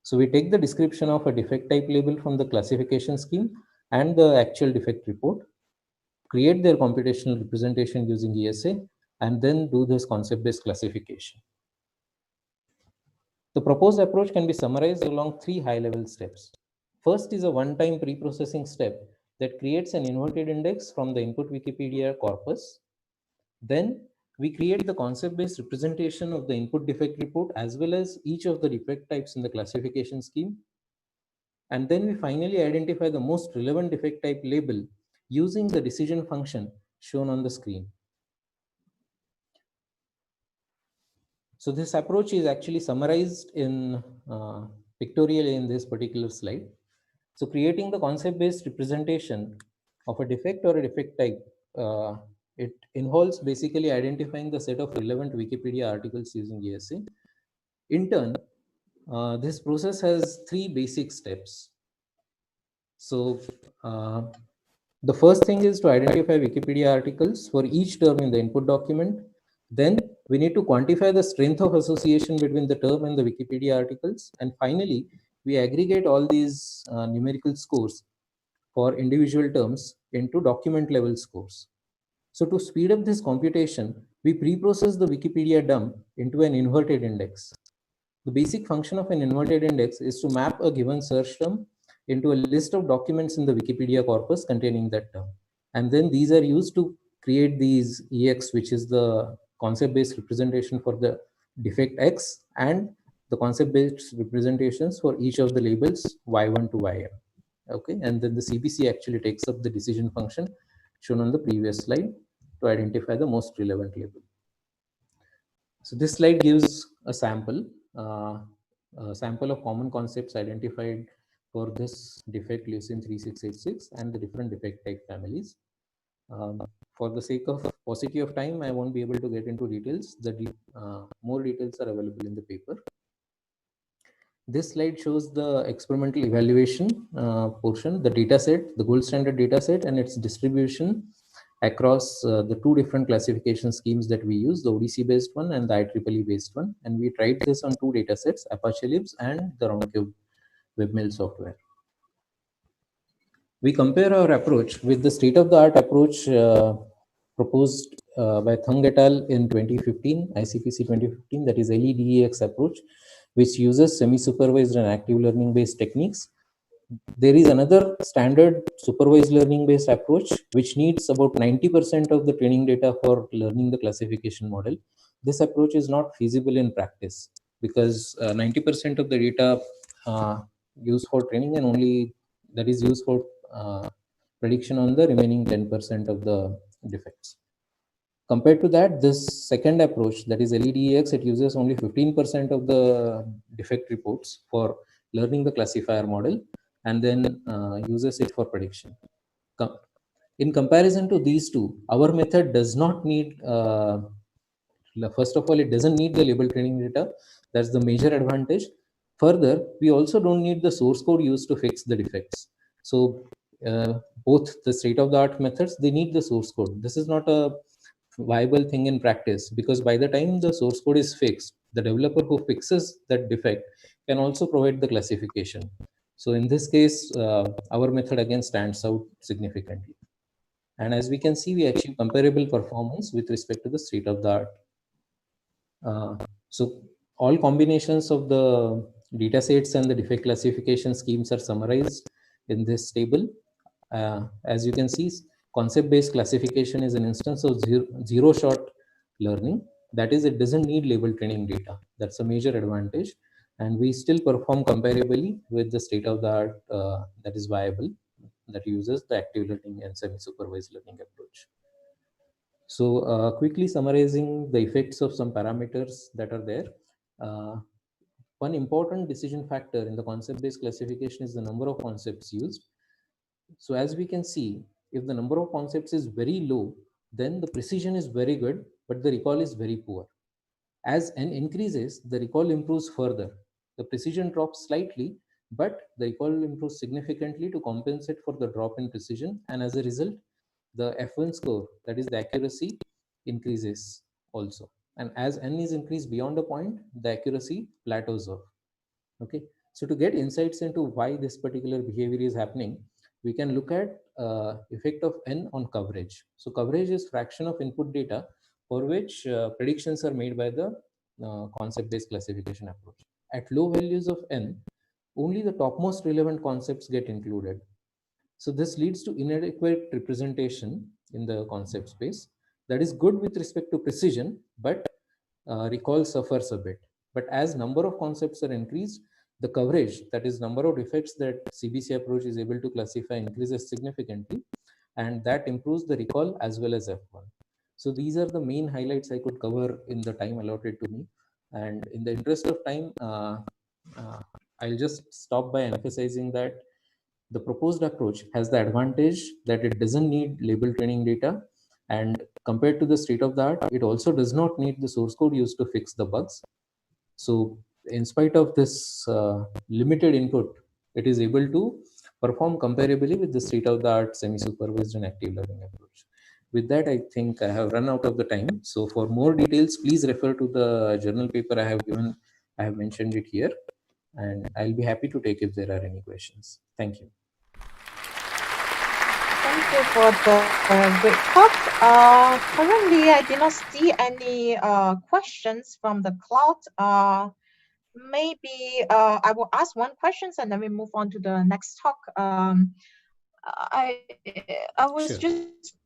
So we take the description of a defect type label from the classification scheme and the actual defect report, create their computational representation using ESA, and then do this concept-based classification. The proposed approach can be summarized along three high-level steps. First is a one-time pre-processing step that creates an inverted index from the input Wikipedia corpus. Then we create the concept-based representation of the input defect report as well as each of the defect types in the classification scheme. And then we finally identify the most relevant defect type label using the decision function shown on the screen. So this approach is actually summarized in pictorially in this particular slide. So creating the concept-based representation of a defect or a defect type, it involves basically identifying the set of relevant Wikipedia articles using ESA. In turn, this process has three basic steps. So the first thing is to identify Wikipedia articles for each term in the input document. Then we need to quantify the strength of association between the term and the Wikipedia articles. And finally, we aggregate all these numerical scores for individual terms into document level scores. So to speed up this computation, we pre-process the Wikipedia dump into an inverted index. The basic function of an inverted index is to map a given search term into a list of documents in the Wikipedia corpus containing that term. And then these are used to create these EX, which is the concept-based representation for the defect X, and the concept-based representations for each of the labels Y1 to YM. Okay, and then the CBC actually takes up the decision function shown on the previous slide to identify the most relevant label. So this slide gives a sample of common concepts identified for this defect leucine 3686 and the different defect type families. For the sake of paucity of time, I won't be able to get into details. More details are available in the paper. This slide shows the experimental evaluation portion, the data set, the gold standard data set, and its distribution across the two different classification schemes that we use, the ODC based one and the IEEE based one. And we tried this on two data sets, Apache Libs and the Roundcube webmail software. We compare our approach with the state-of-the-art approach proposed by Thung et al. In 2015, ICPC 2015, that is LEDEX approach, which uses semi-supervised and active learning-based techniques. There is another standard supervised learning-based approach, which needs about 90% of the training data for learning the classification model. This approach is not feasible in practice because 90% of the data used for training and only that is used for prediction on the remaining 10% of the defects. Compared to that, this second approach, that is LEDEX, it uses only 15% of the defect reports for learning the classifier model and then uses it for prediction. In comparison to these two, our method does not need, first of all, it doesn't need the label training data. That's the major advantage. Further, we also don't need the source code used to fix the defects. So both the state-of-the-art methods, they need the source code. This is not a viable thing in practice because by the time the source code is fixed, the developer who fixes that defect can also provide the classification. So in this case, our method again stands out significantly. And as we can see, we achieve comparable performance with respect to the state-of-the-art. So all combinations of the data sets and the defect classification schemes are summarized in this table. As you can see, concept-based classification is an instance of zero-shot learning. That is, it doesn't need label training data. That's a major advantage. And we still perform comparably with the state-of-the-art that is viable, that uses the active learning and semi-supervised learning approach. So quickly summarizing the effects of some parameters that are there. One important decision factor in the concept-based classification is the number of concepts used. So as we can see, if the number of concepts is very low, then the precision is very good, but the recall is very poor. As n increases, the recall improves further. The precision drops slightly, but the recall improves significantly to compensate for the drop in precision. And as a result, the F1 score, that is the accuracy, increases also. And as n is increased beyond a point, the accuracy plateaus off. Okay. So to get insights into why this particular behavior is happening, we can look at effect of n on coverage. So coverage is fraction of input data for which predictions are made by the concept-based classification approach. At low values of n, only the topmost relevant concepts get included. So this leads to inadequate representation in the concept space. That is good with respect to precision, but recall suffers a bit. But as number of concepts are increased, the coverage, that is number of defects that CBC approach is able to classify, increases significantly, and that improves the recall as well as F1. So these are the main highlights I could cover in the time allotted to me. And in the interest of time, I'll just stop by emphasizing that the proposed approach has the advantage that it doesn't need label training data, and compared to the state of the art, it also does not need the source code used to fix the bugs. So in spite of this limited input, it is able to perform comparably with the state of the art semi-supervised and active learning approach. With that, I think I have run out of the time. So for more details, please refer to the journal paper I have given. I have mentioned it here, and I'll be happy to take if there are any questions. Thank you. Thank you for the great talk. Currently, I did not see any questions from the cloud. Maybe I will ask one question and then we move on to the next talk. I was just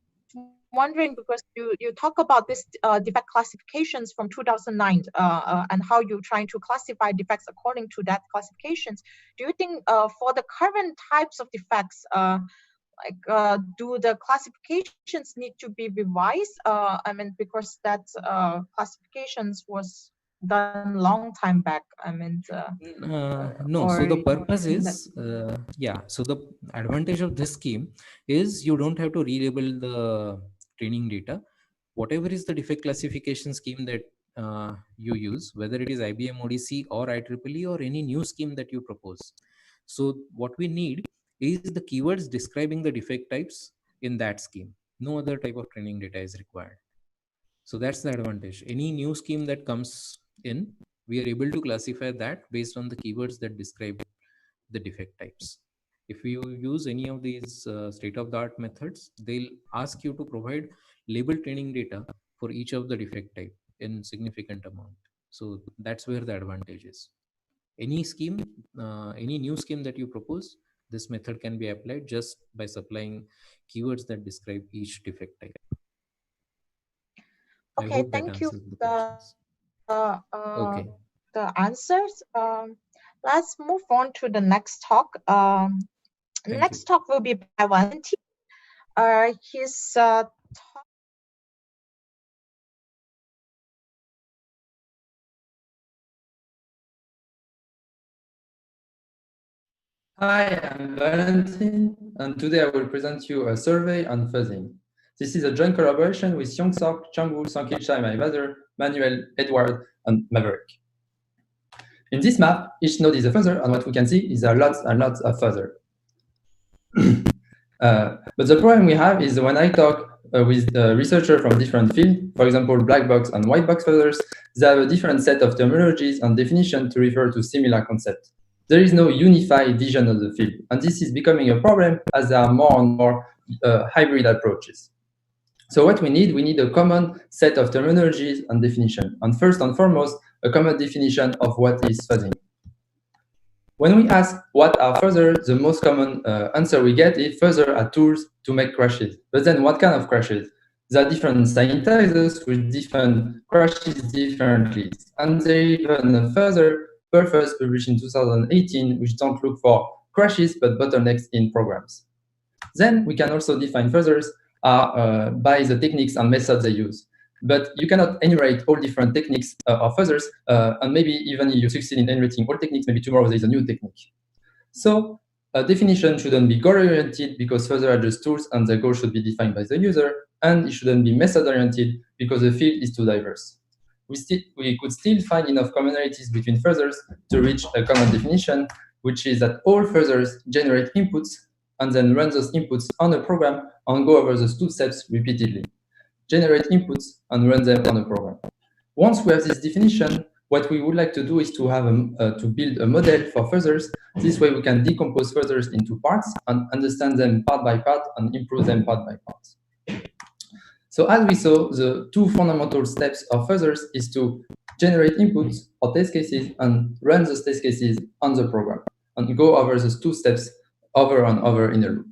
wondering because you talk about this defect classifications from 2009 and how you're trying to classify defects according to that classifications. Do you think for the current types of defects, do the classifications need to be revised? I mean, because that classifications was done long time back. I mean, no, so the purpose that- is, yeah, so the advantage of this scheme is you don't have to relabel the training data. Whatever is the defect classification scheme that you use, whether it is IBM ODC or IEEE or any new scheme that you propose. So what we need is the keywords describing the defect types in that scheme. No other type of training data is required. So that's the advantage. Any new scheme that comes in, we are able to classify that based on the keywords that describe the defect types. If you use any of these state-of-the-art methods, they'll ask you to provide label training data for each of the defect type in significant amount. So that's where the advantage is. Any scheme, any new scheme that you propose, this method can be applied just by supplying keywords that describe each defect type. I okay, hope that thank you answers the for questions. Okay. the answers. Let's move on to the next talk. Thank Next you. talk will be by Valentin. His talk. Hi, I'm Valentin, and today I will present you a survey on fuzzing. This is a joint collaboration with Yongsok, Changwoo, Sankilchai, my brother, Manuel, Edward, and Maverick. In this map, each node is a fuzzer, and what we can see is there are lots and lots of fuzzer. But the problem we have is when I talk with researchers from different fields, for example, black box and white box fuzzers, they have a different set of terminologies and definitions to refer to similar concepts. There is no unified vision of the field, and this is becoming a problem as there are more and more hybrid approaches. So what we need a common set of terminologies and definition. And first and foremost, a common definition of what is fuzzing. When we ask what are fuzzers, the most common answer we get is fuzzer are tools to make crashes. But then what kind of crashes? There are different synthesizers with different crashes differently. And there is even a further purpose published in 2018, which don't look for crashes, but bottlenecks in programs. Then we can also define fuzzers by the techniques and methods they use. But you cannot enumerate all different techniques of fuzzers, and maybe even if you succeed in enumerating all techniques, maybe tomorrow there is a new technique. So a definition shouldn't be goal-oriented because fuzzers are just tools and the goal should be defined by the user, and it shouldn't be method-oriented because the field is too diverse. We could still find enough commonalities between fuzzers to reach a common definition, which is that all fuzzers generate inputs and then run those inputs on a program and go over those two steps repeatedly. Generate inputs and run them on a program. Once we have this definition, what we would like to do is to have to build a model for fuzzers. This way we can decompose fuzzers into parts and understand them part by part and improve them part by part. So as we saw, the two fundamental steps of fuzzers is to generate inputs or test cases and run those test cases on the program and go over those two steps over and over in a loop.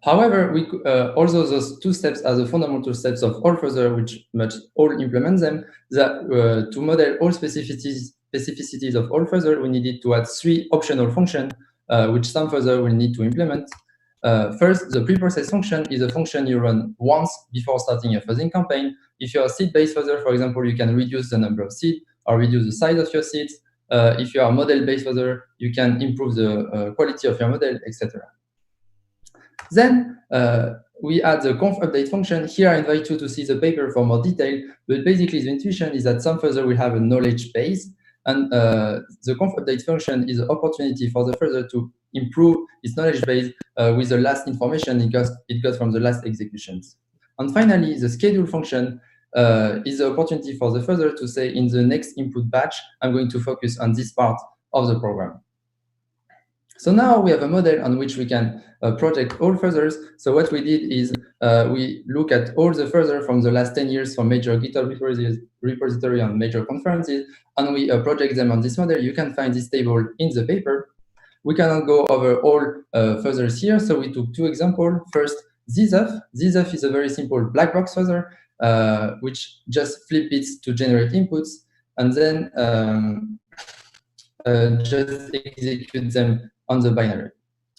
However, although those two steps are the fundamental steps of all fuzzer, which must all implement them, that to model all specificities of all fuzzer, we needed to add three optional functions, which some fuzzer will need to implement. First, the preprocess function is a function you run once before starting a fuzzing campaign. If you're a seed-based fuzzer, for example, you can reduce the number of seeds or reduce the size of your seeds. If you are a model-based fuzzer, you can improve the quality of your model, etc. Then we add the conf update function. Here I invite you to see the paper for more detail, but basically the intuition is that some fuzzer will have a knowledge base, and the conf update function is an opportunity for the fuzzer to improve its knowledge base with the last information it got from the last executions. And finally, the schedule function is the opportunity for the fuzzer to say, in the next input batch, I'm going to focus on this part of the program. So now we have a model on which we can project all fuzzers. So what we did is we look at all the fuzzers from the last 10 years from major GitHub repository and major conferences, and we project them on this model. You can find this table in the paper. We cannot go over all fuzzers here, so we took two examples. First, ZZF. ZZF is a very simple black box fuzzer, which just flip bits to generate inputs, and then just execute them on the binary.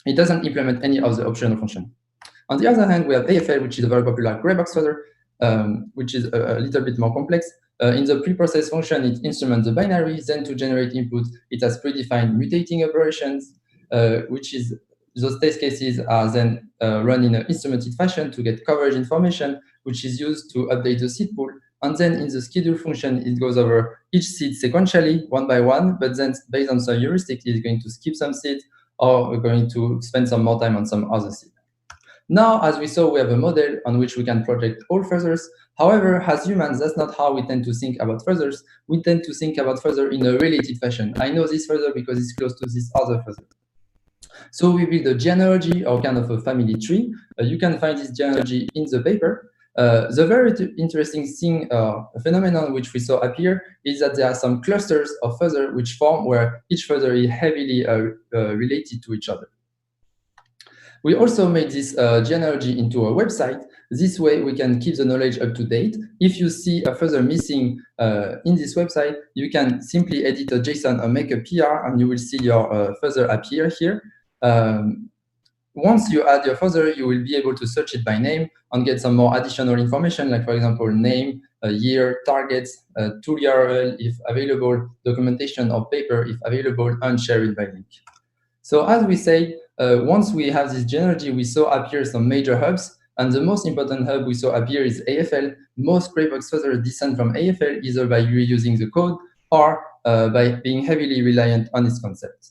It doesn't implement any of the optional function. On the other hand, we have AFL, which is a very popular gray box fuzzer, which is a little bit more complex. In the preprocess function, it instruments the binary. Then to generate input, it has predefined mutating operations, which is those test cases are then run in an instrumented fashion to get coverage information, which is used to update the seed pool. And then in the schedule function, it goes over each seed sequentially, one by one, but then based on some heuristic, it's going to skip some seeds or we're going to spend some more time on some other seed. Now, as we saw, we have a model on which we can project all fuzzers. However, as humans, that's not how we tend to think about fuzzers. We tend to think about fuzzer in a related fashion. I know this fuzzer because it's close to this other fuzzer. So we build a genealogy or kind of a family tree. You can find this genealogy in the paper. The very interesting thing, phenomenon which we saw appear is that there are some clusters of fuzzer which form where each fuzzer is heavily related to each other. We also made this genealogy into a website. This way we can keep the knowledge up to date. If you see a fuzzer missing in this website, you can simply edit a JSON or make a PR and you will see your fuzzer appear here. Once you add your fuzzer, you will be able to search it by name and get some more additional information, like for example, name, year, targets, tool URL if available, documentation or paper if available, and share it by link. So as we say, once we have this genealogy, we saw appear some major hubs, and the most important hub we saw appear is AFL. Most graybox fuzzers descend from AFL either by reusing the code or by being heavily reliant on its concept.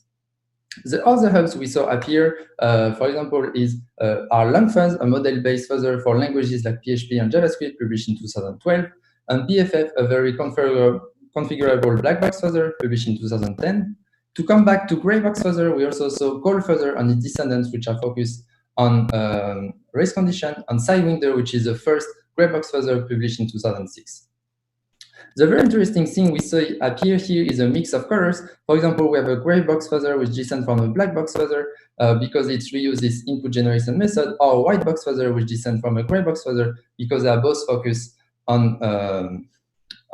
The other hubs we saw appear, for example, is our LangFuzz, a model-based fuzzer for languages like PHP and JavaScript, published in 2012, and BFF, a very configurable black box fuzzer, published in 2010. To come back to graybox fuzzer, we also saw Call fuzzer and its descendants, which are focused on race condition, and Sidewinder, which is the first graybox fuzzer published in 2006. The very interesting thing we see appear here is a mix of colors. For example, we have a gray box fuzzer which descends from a black box fuzzer because it reuses input generation method, or a white box fuzzer which descends from a gray box fuzzer because they are both focused on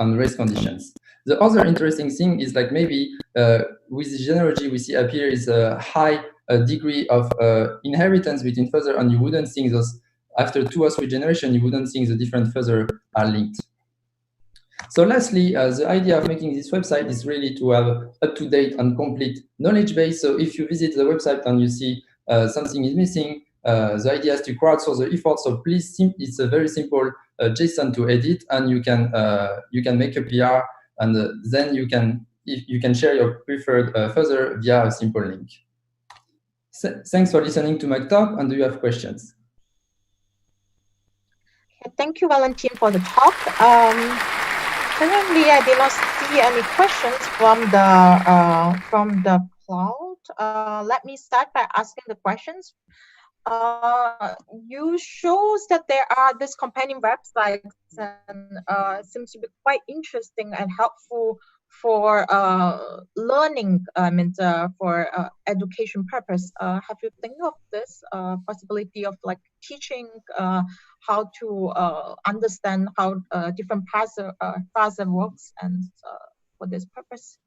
race conditions. The other interesting thing is like maybe with the genealogy we see appear is a high degree of inheritance between fuzzer, and you wouldn't think those after 2 or 3 generations, you wouldn't think the different fuzzer are linked. So lastly, the idea of making this website is really to have up-to-date and complete knowledge base. So if you visit the website and you see something is missing, the idea is to crowdsource the effort. So please, it's a very simple JSON to edit, and you can make a PR, and then you can share your preferred fuzzer via a simple link. Thanks for listening to my talk, and do you have questions? Thank you, Valentin, for the talk. Currently, I did not see any questions from the cloud. Let me start by asking the questions. You shows that there are these companion websites and seems to be quite interesting and helpful for learning. For education purpose. Have you think of this possibility of like teaching how to understand how different parser works and for this purpose?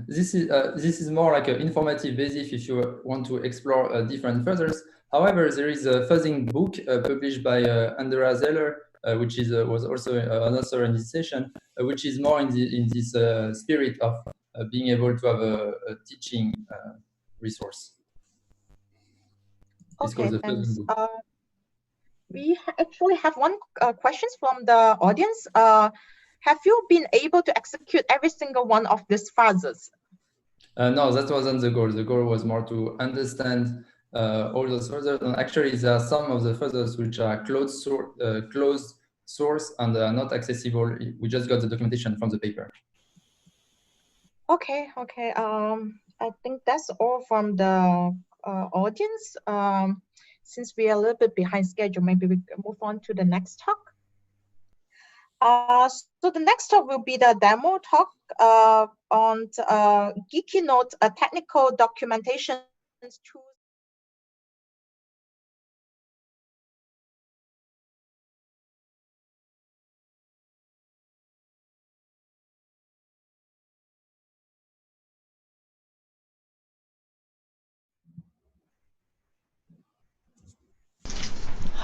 This is more like an informative basis if you want to explore different fuzzers. However, there is a fuzzing book published by Andrea Zeller, which is was also an author in this session, which is more in this spirit of being able to have a teaching resource. It's Okay, called the thanks. fuzzing book. We actually have one questions from the audience. Have you been able to execute every single one of these fuzzers? No, that wasn't the goal. The goal was more to understand all those fuzzers. And actually, there are some of the fuzzers which are closed source and are not accessible. We just got the documentation from the paper. Okay. I think that's all from the audience. Since we are a little bit behind schedule, maybe we can move on to the next talk. So the next talk will be the demo talk on Geeky Note, a technical documentation tool.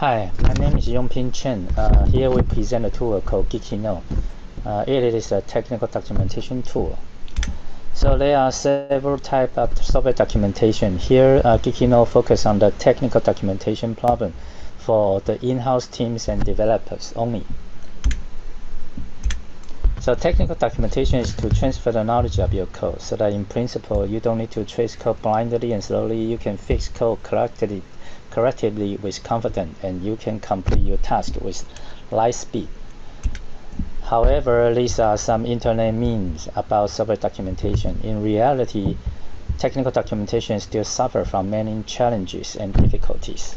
Hi, my name is Yongpin Chen. Here we present a tool called Geekino. It is a technical documentation tool. So there are several types of software documentation. Here, Geekino focuses on the technical documentation problem for the in-house teams and developers only. So technical documentation is to transfer the knowledge of your code so that in principle you don't need to trace code blindly and slowly. You can fix code correctly with confidence, and you can complete your task with light speed. However, these are some internet memes about software documentation. In reality, technical documentation still suffers from many challenges and difficulties.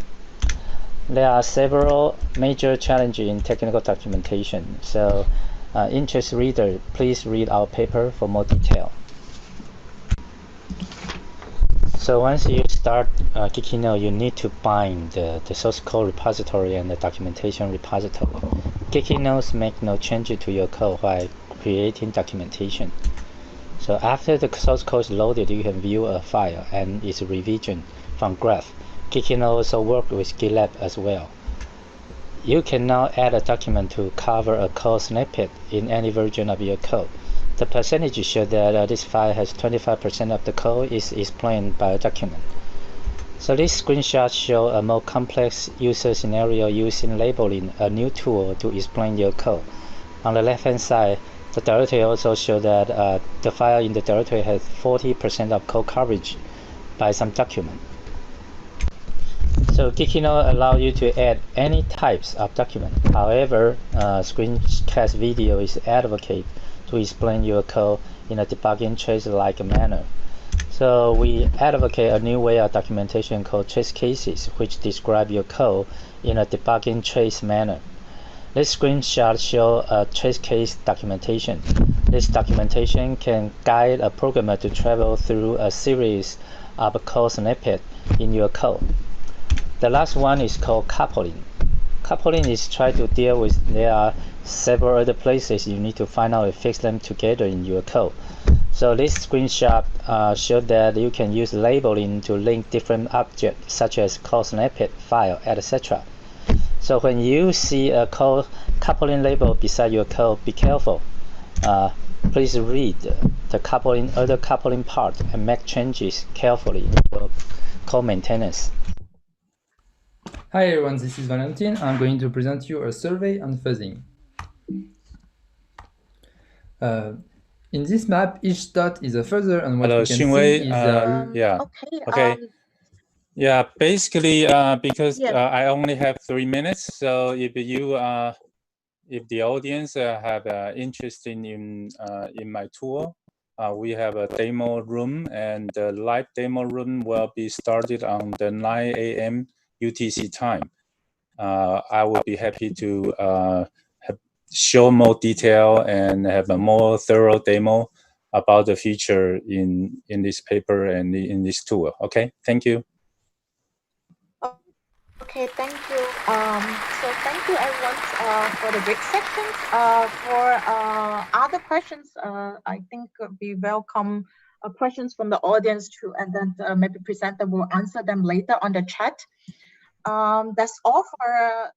There are several major challenges in technical documentation. So, interested reader, please read our paper for more detail. So once you start Geekino, you need to bind the source code repository and the documentation repository. Geekinos make no changes to your code while creating documentation. So after the source code is loaded, you can view a file and its revision from graph. Geekino also works with GitLab as well. You can now add a document to cover a code snippet in any version of your code. The percentage shows that this file has 25% of the code is explained by a document. So this screenshot shows a more complex user scenario using labeling, a new tool to explain your code. On the left-hand side, the directory also shows that the file in the directory has 40% of code coverage by some document. So Geekino allows you to add any types of document. However, screencast video is advocate to explain your code in a debugging trace-like manner. So we advocate a new way of documentation called trace cases, which describe your code in a debugging trace manner. This screenshot shows a trace case documentation. This documentation can guide a programmer to travel through a series of code snippets in your code. The last one is called coupling. Coupling is try to deal with there are several other places you need to find out and fix them together in your code. So this screenshot shows that you can use labeling to link different objects such as code snippet, file, etc. So when you see a code coupling label beside your code, be careful. Please read the other coupling part and make changes carefully in your code maintenance. Hi everyone, this is Valentin. I'm going to present you a survey on fuzzing. In this map, each dot is a fuzzer, and what Hello, we can Xinwei, see is yeah. Okay. Yeah, basically, because I only have 3 minutes, so if the audience have interest in my tool, we have a demo room, and the live demo room will be started on the 9 a.m. UTC time. I will be happy to show more detail and have a more thorough demo about the feature in this paper and in this tool. Okay, thank you. Okay, thank you. So thank you everyone for the great sections. For other questions, I think we welcome questions from the audience too, and then maybe presenter will answer them later on the chat. That's all for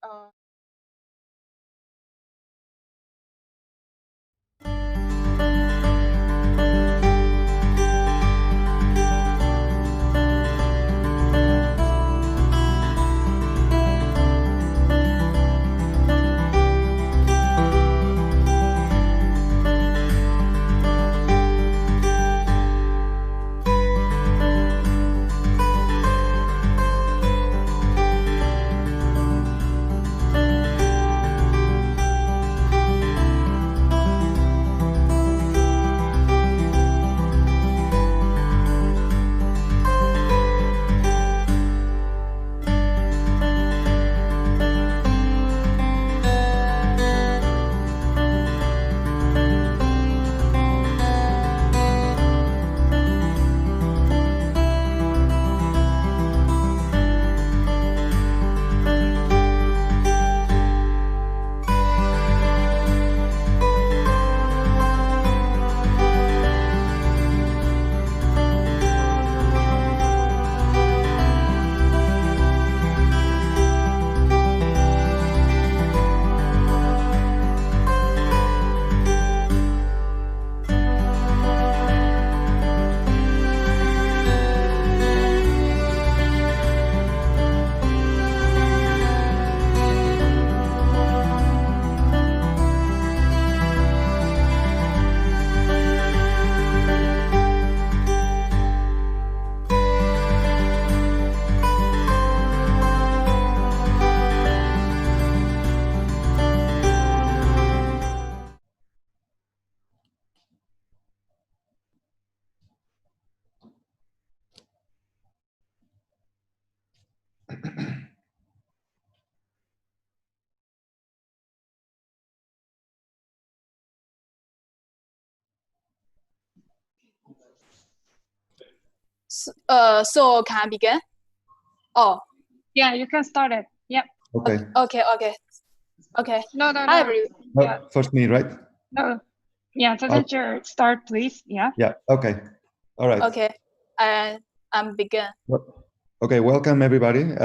So can I begin? Oh. Yeah, you can start it. Yep. Okay. Okay. No. Hi, everyone. Yeah. First me, right? No. Yeah, so that your start, please. Yeah. Yeah. Okay. All right. Okay. I'm begin. Okay. Welcome everybody.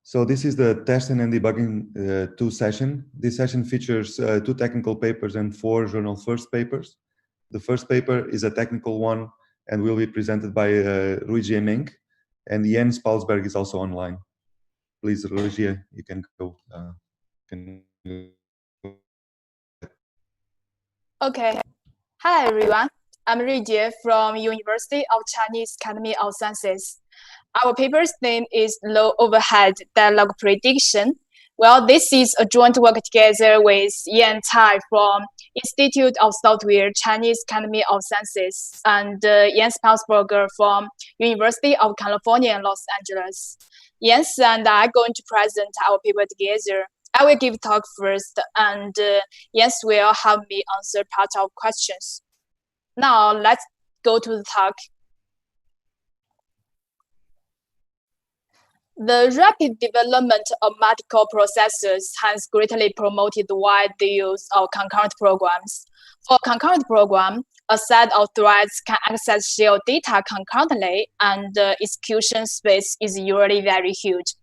So this is the testing and debugging 2 session. This session features 2 technical papers and 4 journal first papers. The first paper is a technical one and will be presented by Luigi Mink, and Jens Paulsberg is also online. Please, Luigi, you can go. Okay. Hi, everyone. I'm Rijie from University of Chinese Academy of Sciences. Our paper's name is Low Overhead Dialogue Prediction. Well, this is a joint work together with Yan Cai from Institute of Software, Chinese Academy of Sciences, and Jens Paulsberger from University of California, Los Angeles. Jens and I are going to present our paper together. I will give talk first, and Jens will help me answer part of questions. Now, let's go to the talk. The rapid development of multi-core processors has greatly promoted the wide use of concurrent programs. For a concurrent program, a set of threads can access shared data concurrently, and the execution space is usually very huge.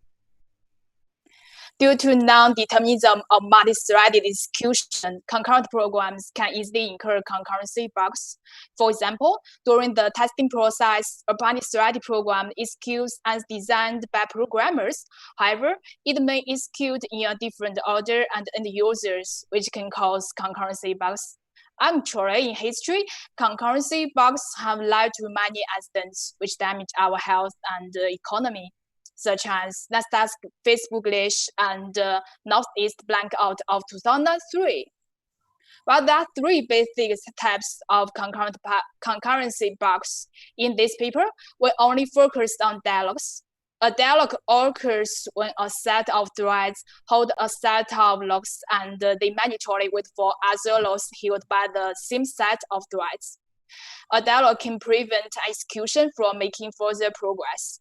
Due to non-determinism of multi-threaded execution, concurrent programs can easily incur concurrency bugs. For example, during the testing process, a multi-threaded program executes as designed by programmers. However, it may execute in a different order and end users, which can cause concurrency bugs. Actually, in history, concurrency bugs have led to many accidents which damage our health and economy, such as Nasdaq Facebook glitch and Northeast blackout of 2003. Well, there are 3 basic types of concurrency bugs. In this paper, we only focused on dialogues. A dialogue occurs when a set of threads hold a set of locks and they manually wait for other locks held by the same set of threads. A dialogue can prevent execution from making further progress.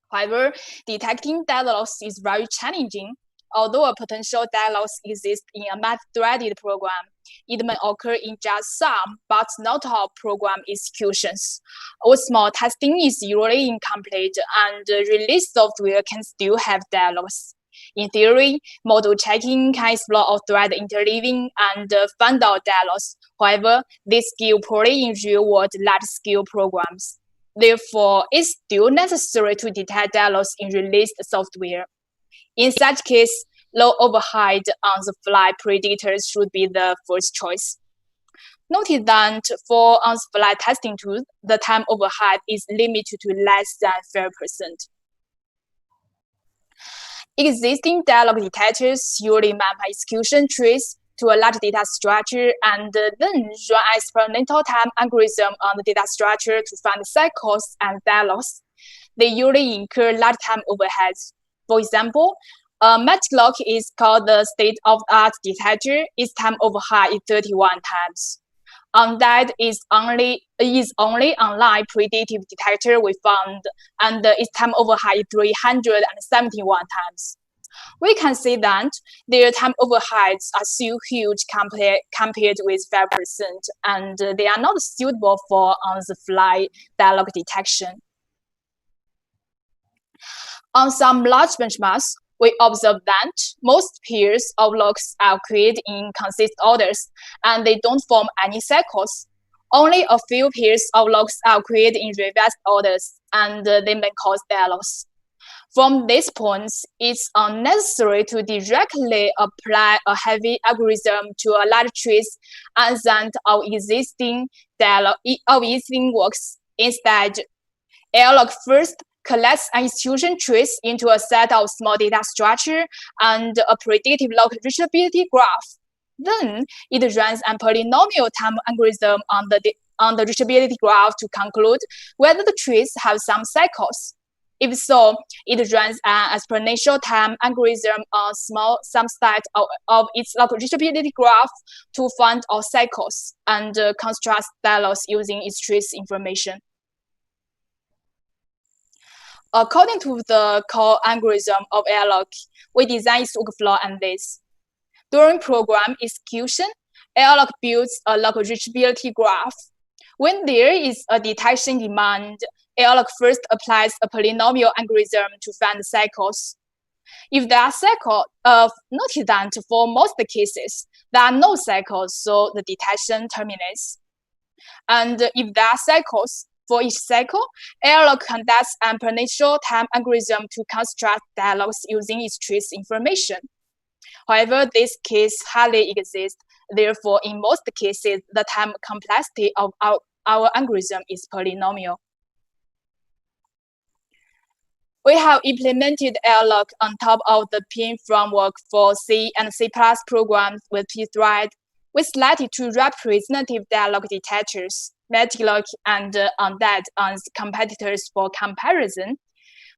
However, detecting dialogues is very challenging. Although a potential dialogue exists in a multi-threaded program, it may occur in just some, but not all program executions. Or small testing is usually incomplete, and release software can still have dialogues. In theory, model checking can explore all thread interleaving and find out dialogues. However, this skill poorly in real-world large-scale programs. Therefore, it's still necessary to detect dialogues in released software. In such case, low overhead on-the-fly predictors should be the first choice. Note that for on-the-fly testing tools, the time overhead is limited to less than 5%. Existing dialogue detectors usually map execution trees to a large data structure and then run experimental time algorithm on the data structure to find cycles and dialogues. They usually incur large time overheads. For example, a Matlock is called the state-of-the-art detector. Its time overhead is 31 times. That is only online predictive detector we found, and its time overhead is 371 times. We can see that their time overheads are still huge compared with 5%, and they are not suitable for on-the-fly dialogue detection. On some large benchmarks, we observe that most pairs of logs are created in consistent orders, and they don't form any cycles. Only a few pairs of logs are created in reversed orders, and they may cause dialogues. From these points, it's unnecessary to directly apply a heavy algorithm to a large trees and that our existing works. Instead, log first collects execution trees into a set of small data structure and a predictive log reachability graph. Then it runs a polynomial time algorithm on the reachability graph to conclude whether the trees have some cycles. If so, it runs an exponential time algorithm on small subset of its log reachability graph to find all cycles and construct dialogues using its trees information. According to the core algorithm of AirLock, we designed its workflow and this. During program execution, AirLock builds a lock reachability graph. When there is a detection demand, AirLock first applies a polynomial algorithm to find cycles. If there are cycles, notice that for most cases, there are no cycles, so the detection terminates. And if there are cycles, for each cycle, AirLock conducts an exponential time algorithm to construct dialogues using its trace information. However, this case hardly exists. Therefore, in most cases, the time complexity of our algorithm is polynomial. We have implemented AirLock on top of the PIN framework for C and C+ programs with pthread. We selected two representative dialog detectors, MagicLock and Undead, as competitors for comparison.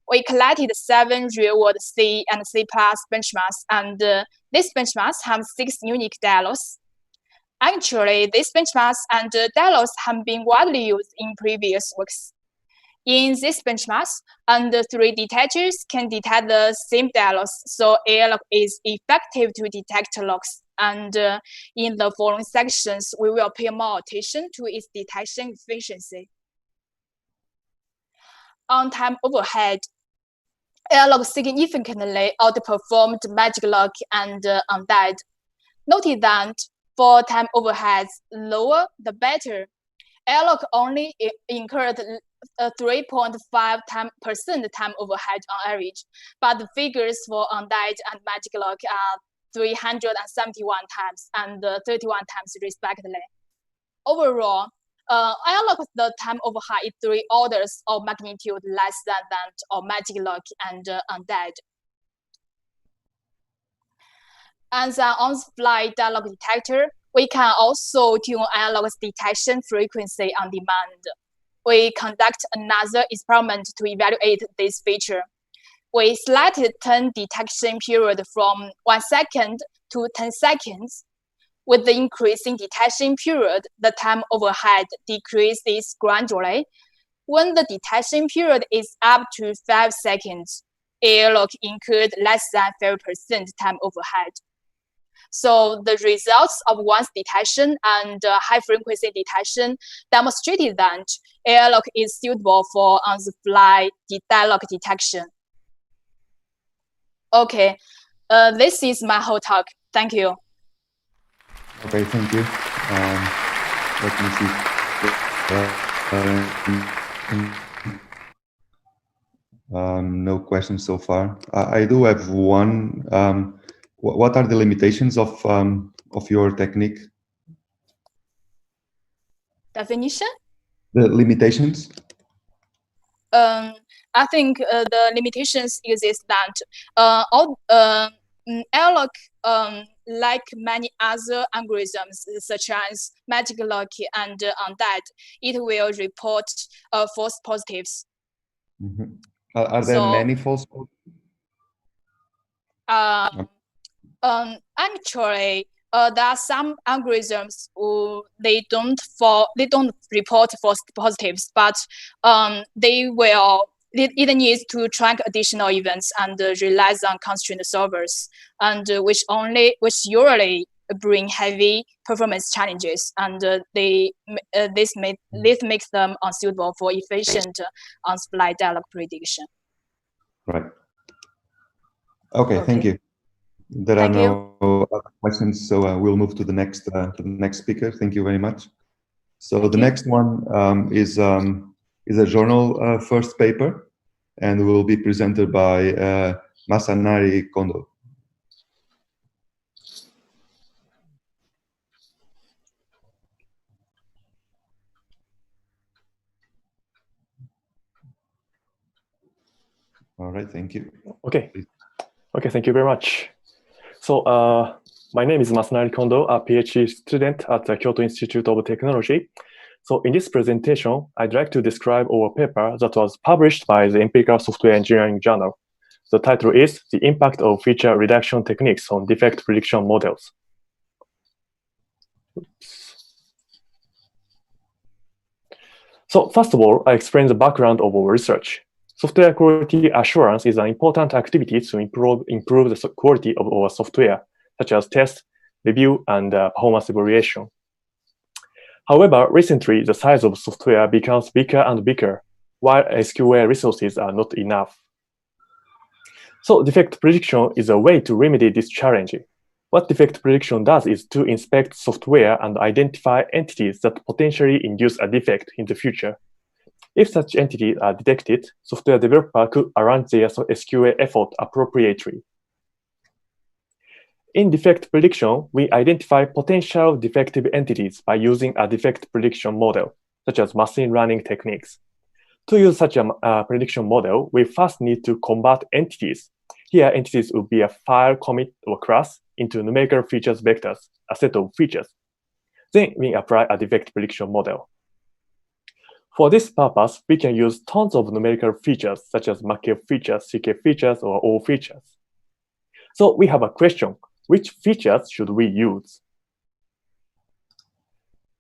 We collected 7 real-world C and C+ benchmarks, and these benchmarks have 6 unique dialogs. Actually, these benchmarks and dialogs have been widely used in previous works. In these benchmarks, and 3 detectors can detect the same dialogues, so AirLock is effective to detect locks. And in the following sections, we will pay more attention to its detection efficiency. On time overhead, AirLock significantly outperformed MagicLock and Undead. Note that for time overheads, lower the better. AirLock only incurred 3.5% time overhead on average, but the figures for Undead and MagicLock are 371 times and 31 times respectively. Overall, AirLock the time overhead is 3 orders of magnitude less than that of MagicLock and Undead. As an on-fly dialog detector, we can also tune AirLock's detection frequency on demand. We conduct another experiment to evaluate this feature. We selected 10 detection period from 1 second to 10 seconds. With the increasing detection period, the time overhead decreases gradually. When the detection period is up to 5 seconds, AirLock incurred less than 5% time overhead. So the results of once detection and high-frequency detection demonstrated that AirLock is suitable for on-the-fly dialog detection. Okay, this is my whole talk. Thank you. Okay, thank you. Let me see. No questions so far. I do have one. What are the limitations of your technique? Definition? The limitations? I think the limitations exist that AirLock, like many other algorithms such as MagicLock and Undead, it will report false positives. Mm-hmm. Are there many false positives? Actually, there are some algorithms who they don't report false positives, but it needs to track additional events and relies on constrained servers, and which usually bring heavy performance challenges, and this makes them unsuitable for efficient on-fly dialog prediction. Right. Okay. Thank you. There are no other questions, so we'll move to the next speaker. Thank you very much. So the next one is a journal first paper, and will be presented by Masanari Kondo. All right, thank you. Okay. Please. Okay, thank you very much. So my name is Masanari Kondo, a PhD student at the Kyoto Institute of Technology. So in this presentation, I'd like to describe our paper that was published by the Empirical Software Engineering Journal. The title is The Impact of Feature Reduction Techniques on Defect Prediction Models. Oops. So first of all, I explain the background of our research. Software quality assurance is an important activity to improve the quality of our software, such as test, review, and performance evaluation. However, recently, the size of software becomes bigger and bigger, while SQL resources are not enough. So defect prediction is a way to remedy this challenge. What defect prediction does is to inspect software and identify entities that potentially induce a defect in the future. If such entities are detected, software developer could arrange their SQL effort appropriately. In defect prediction, we identify potential defective entities by using a defect prediction model, such as machine learning techniques. To use such a prediction model, we first need to convert entities. Here, entities would be a file, commit, or class into numerical features vectors, a set of features. Then we apply a defect prediction model. For this purpose, we can use tons of numerical features, such as MACF features, CK features, or O features. So we have a question. Which features should we use?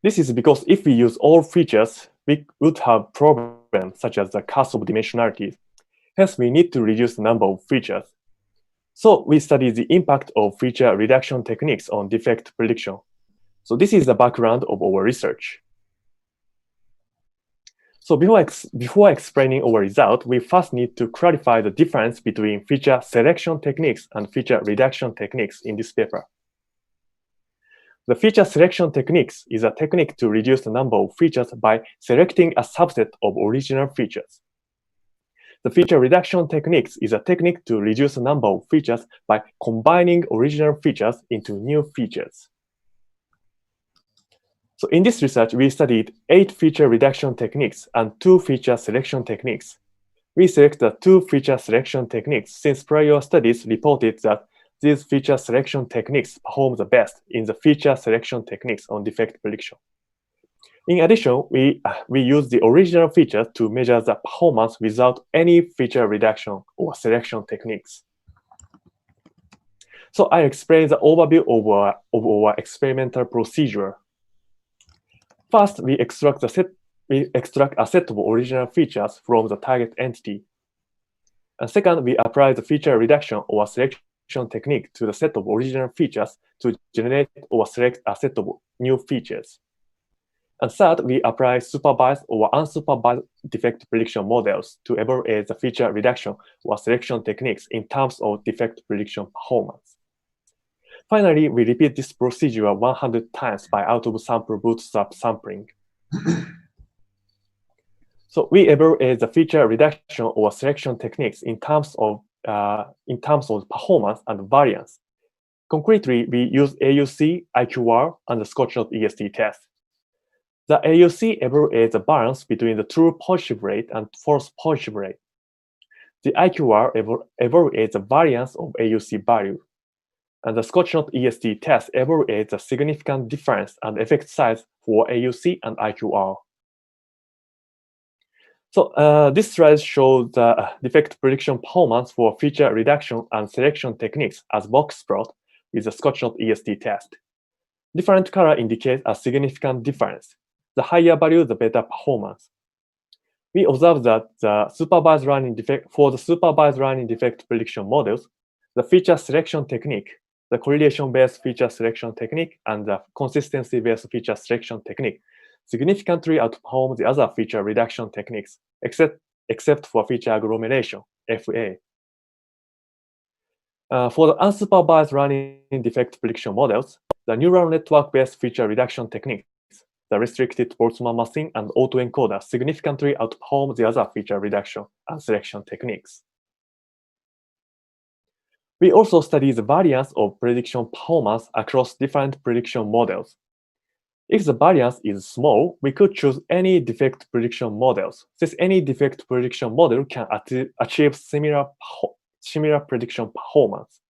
This is because if we use all features, we would have problems such as the cost of dimensionality. Hence, we need to reduce the number of features. So we study the impact of feature reduction techniques on defect prediction. So this is the background of our research. So before explaining our result, we first need to clarify the difference between feature selection techniques and feature reduction techniques in this paper. The feature selection techniques is a technique to reduce the number of features by selecting a subset of original features. The feature reduction techniques is a technique to reduce the number of features by combining original features into new features. So in this research, we studied 8 feature reduction techniques and 2 feature selection techniques. We select the 2 feature selection techniques since prior studies reported that these feature selection techniques perform the best in the feature selection techniques on defect prediction. In addition, we use the original features to measure the performance without any feature reduction or selection techniques. So I explain the overview of our experimental procedure. First, we extract a set of original features from the target entity. And second, we apply the feature reduction or selection technique to the set of original features to generate or select a set of new features. And third, we apply supervised or unsupervised defect prediction models to evaluate the feature reduction or selection techniques in terms of defect prediction performance. Finally, we repeat this procedure 100 times by out-of-sample bootstrap sampling. So we evaluate the feature reduction or selection techniques in terms of performance and variance. Concretely, we use AUC, IQR, and the Scotch-Not EST test. The AUC evaluates the balance between the true positive rate and false positive rate. The IQR evaluates the variance of AUC value. And the Scotch-Not EST test evaluates the significant difference and effect size for AUC and IQR. So this slide shows the defect prediction performance for feature reduction and selection techniques as box plot with the Scotch-Not EST test. Different color indicates a significant difference. The higher value, the better performance. We observe that for the supervised learning defect prediction models, the feature selection technique, the correlation-based feature selection technique, and the consistency-based feature selection technique significantly outperform the other feature reduction techniques, except for feature agglomeration, FA. For the unsupervised learning defect prediction models, the neural network-based feature reduction techniques, the restricted Boltzmann machine and autoencoder significantly outperform the other feature reduction and selection techniques. We also study the variance of prediction performance across different prediction models. If the variance is small, we could choose any defect prediction models, since any defect prediction model can achieve similar prediction performance.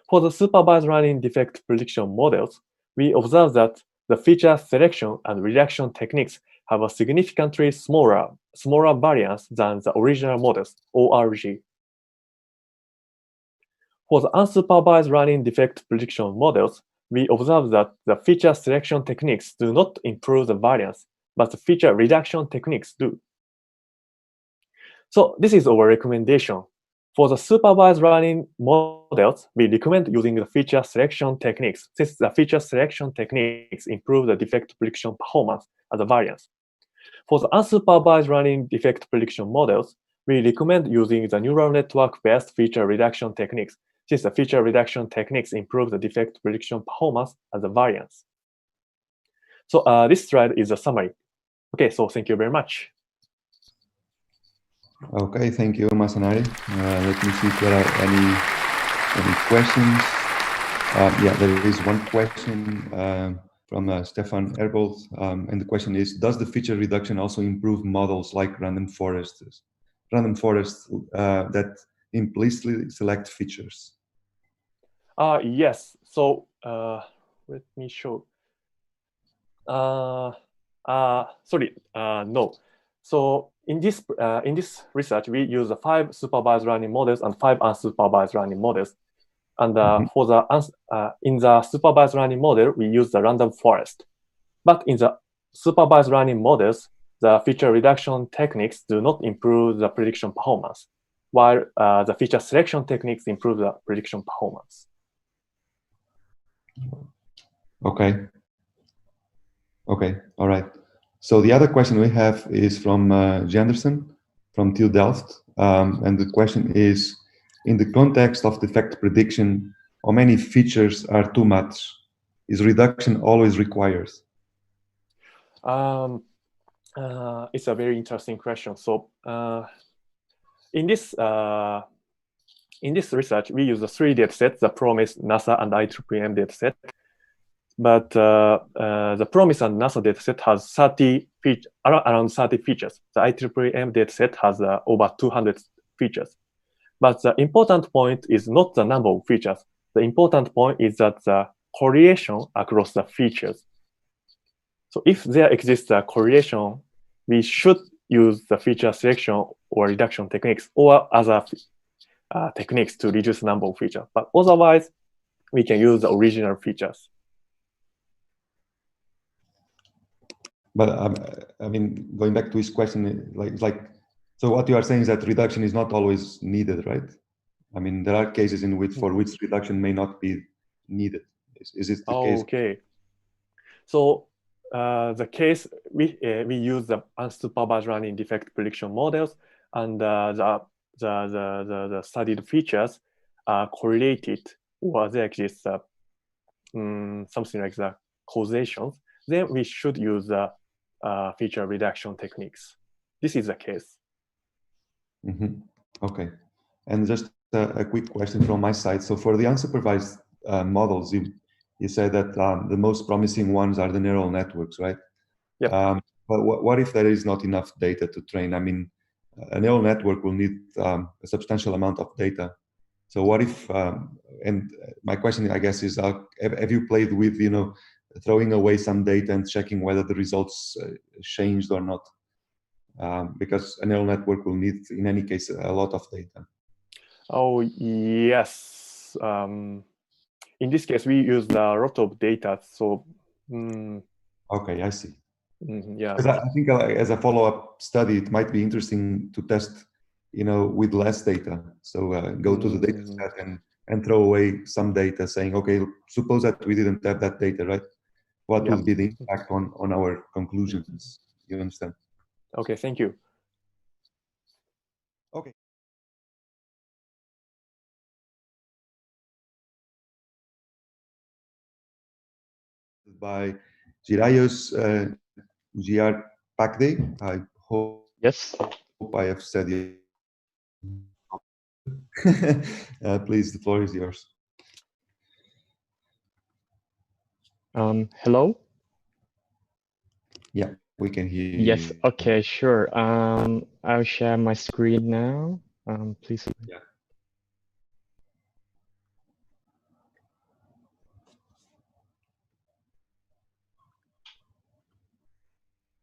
For the supervised learning defect prediction models, we observe that the feature selection and reduction techniques have a significantly smaller variance than the original models, ORG. For the unsupervised learning defect prediction models, we observe that the feature selection techniques do not improve the variance, but the feature reduction techniques do. So this is our recommendation. For the supervised learning models, we recommend using the feature selection techniques, since the feature selection techniques improve the defect prediction performance and the variance. For the unsupervised learning defect prediction models, we recommend using the neural network-based feature reduction techniques, since the feature reduction techniques improve the defect prediction performance and the variance. So this slide is a summary. Okay, so thank you very much. Okay, thank you, Masanari. Let me see if there are any questions. Yeah, there is one question from Stefan Erbold, and the question is: does the feature reduction also improve models like random forests that implicitly select features? Yes. So let me show. Sorry, no. So in this research, we use 5 supervised learning models and 5 unsupervised learning models. And for the in the supervised learning model, we use the random forest. But in the supervised learning models, the feature reduction techniques do not improve the prediction performance, while the feature selection techniques improve the prediction performance. Okay. Okay, all right. So the other question we have is from Janderson from TU Delft. And the question is, in the context of defect prediction, how many features are too much? Is reduction always required? It's a very interesting question. So in this research, we use the 3 datasets: the PROMIS, NASA, and IEEM dataset. But the PROMIS and NASA dataset has around 30 features. The IEEM dataset has over 200 features. But the important point is not the number of features. The important point is that the correlation across the features. So if there exists a correlation, we should use the feature selection or reduction techniques or other techniques to reduce the number of features. But otherwise, we can use the original features. But I mean, going back to his question, so what you are saying is that reduction is not always needed, right? I mean, there are cases in which for which reduction may not be needed. Is it the case? Okay. So the case we use the unsupervised learning defect prediction models, and the studied features are correlated, or there exists something like the causations. Then we should use the feature reduction techniques. This is the case. Mm-hmm. Okay. And just a quick question from my side. So for the unsupervised models, you said that the most promising ones are the neural networks, right? Yeah. But what if there is not enough data to train? I mean, a neural network will need a substantial amount of data. So what if, and my question, I guess, is, have you played with, throwing away some data and checking whether the results changed or not? Because a neural network will need, in any case, a lot of data. Oh, yes. In this case, we use a lot of data. So, okay, I see. Yeah. Because I think as a follow-up study, it might be interesting to test, with less data. So go to the data set and throw away some data, saying, okay, suppose that we didn't have that data, right? What would be the impact on our conclusions? You understand? Okay, thank you. Okay. By Jiraios Pakde. I hope I have said it. Please, the floor is yours. Hello? Yeah, we can hear you. Yes, okay, sure. I'll share my screen now. Please. Yeah.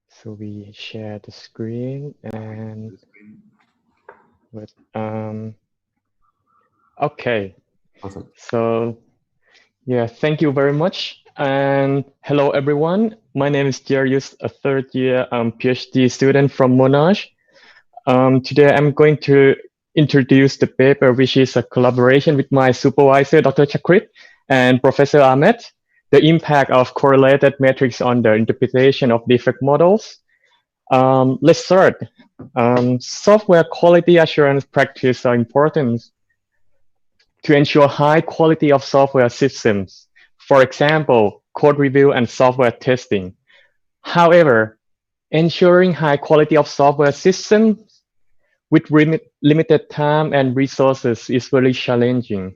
So we share the screen and okay. Awesome. So yeah, thank you very much. And hello everyone. My name is Darius, a 3rd year PhD student from Monash. Today I'm going to introduce the paper, which is a collaboration with my supervisor, Dr. Chakrit, and Professor Ahmed, the impact of correlated metrics on the interpretation of defect models. Let's start. Software quality assurance practices are important to ensure high quality of software systems. For example, code review and software testing. However, ensuring high quality of software systems with limited time and resources is very challenging.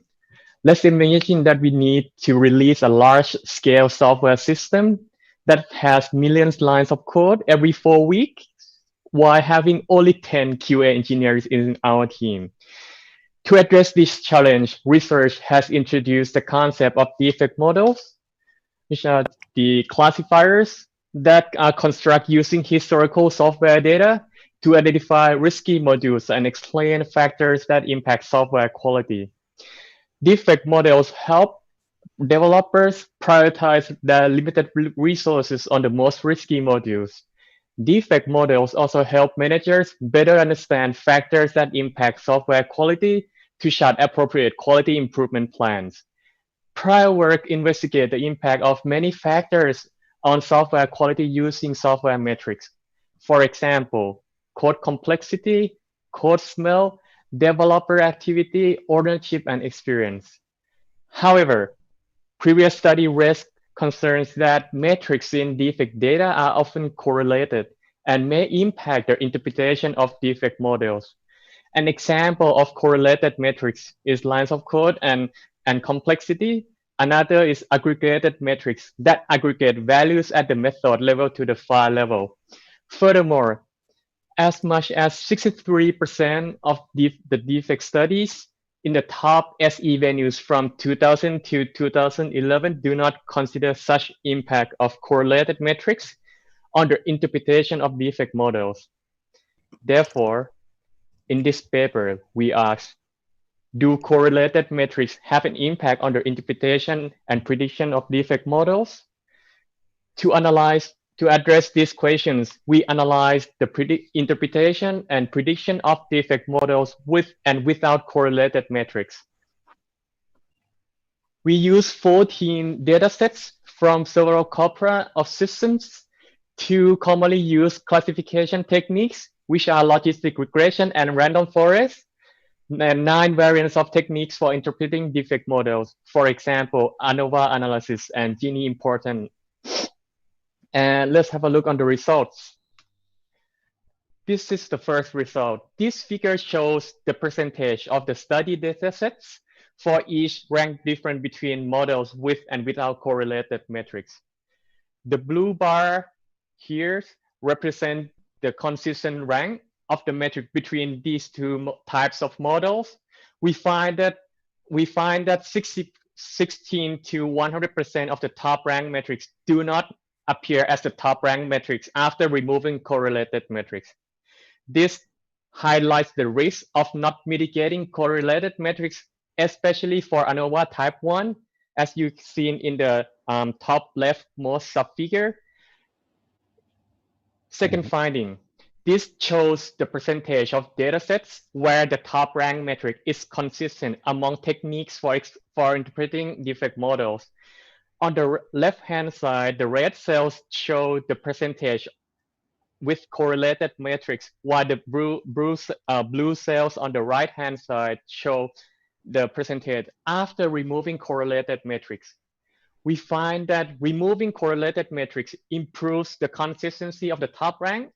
Let's imagine that we need to release a large-scale software system that has millions of lines of code every 4 weeks, while having only 10 QA engineers in our team. To address this challenge, research has introduced the concept of defect models, which are the classifiers that are constructed using historical software data to identify risky modules and explain factors that impact software quality. Defect models help developers prioritize their limited resources on the most risky modules. Defect models also help managers better understand factors that impact software quality to chart appropriate quality improvement plans. Prior work investigated the impact of many factors on software quality using software metrics. For example, code complexity, code smell, developer activity, ownership, and experience. However, previous study raised concerns that metrics in defect data are often correlated and may impact the interpretation of defect models. An example of correlated metrics is lines of code and complexity. Another is aggregated metrics that aggregate values at the method level to the file level. Furthermore, as much as 63% of the defect studies in the top SE venues from 2000 to 2011 do not consider such impact of correlated metrics on the interpretation of defect models. Therefore, in this paper, we ask, do correlated metrics have an impact on the interpretation and prediction of defect models? To address these questions, we analyze the interpretation and prediction of defect models with and without correlated metrics. We use 14 datasets from several corpora of systems to commonly used classification techniques, which are logistic regression and random forest, and 9 variants of techniques for interpreting defect models. For example, ANOVA analysis and Gini important. And let's have a look on the results. This is the first result. This figure shows the percentage of the study datasets for each ranked different between models with and without correlated metrics. The blue bar here represent the consistent rank of the metric between these two types of models. We find that 16 to 100% of the top rank metrics do not appear as the top rank metrics after removing correlated metrics. This highlights the risk of not mitigating correlated metrics, especially for ANOVA type 1, as you've seen in the top leftmost subfigure. Second finding, this shows the percentage of datasets where the top rank metric is consistent among techniques for interpreting defect models. On the left-hand side, the red cells show the percentage with correlated metrics, while the blue cells on the right-hand side show the percentage after removing correlated metrics. We find that removing correlated metrics improves the consistency of the top rank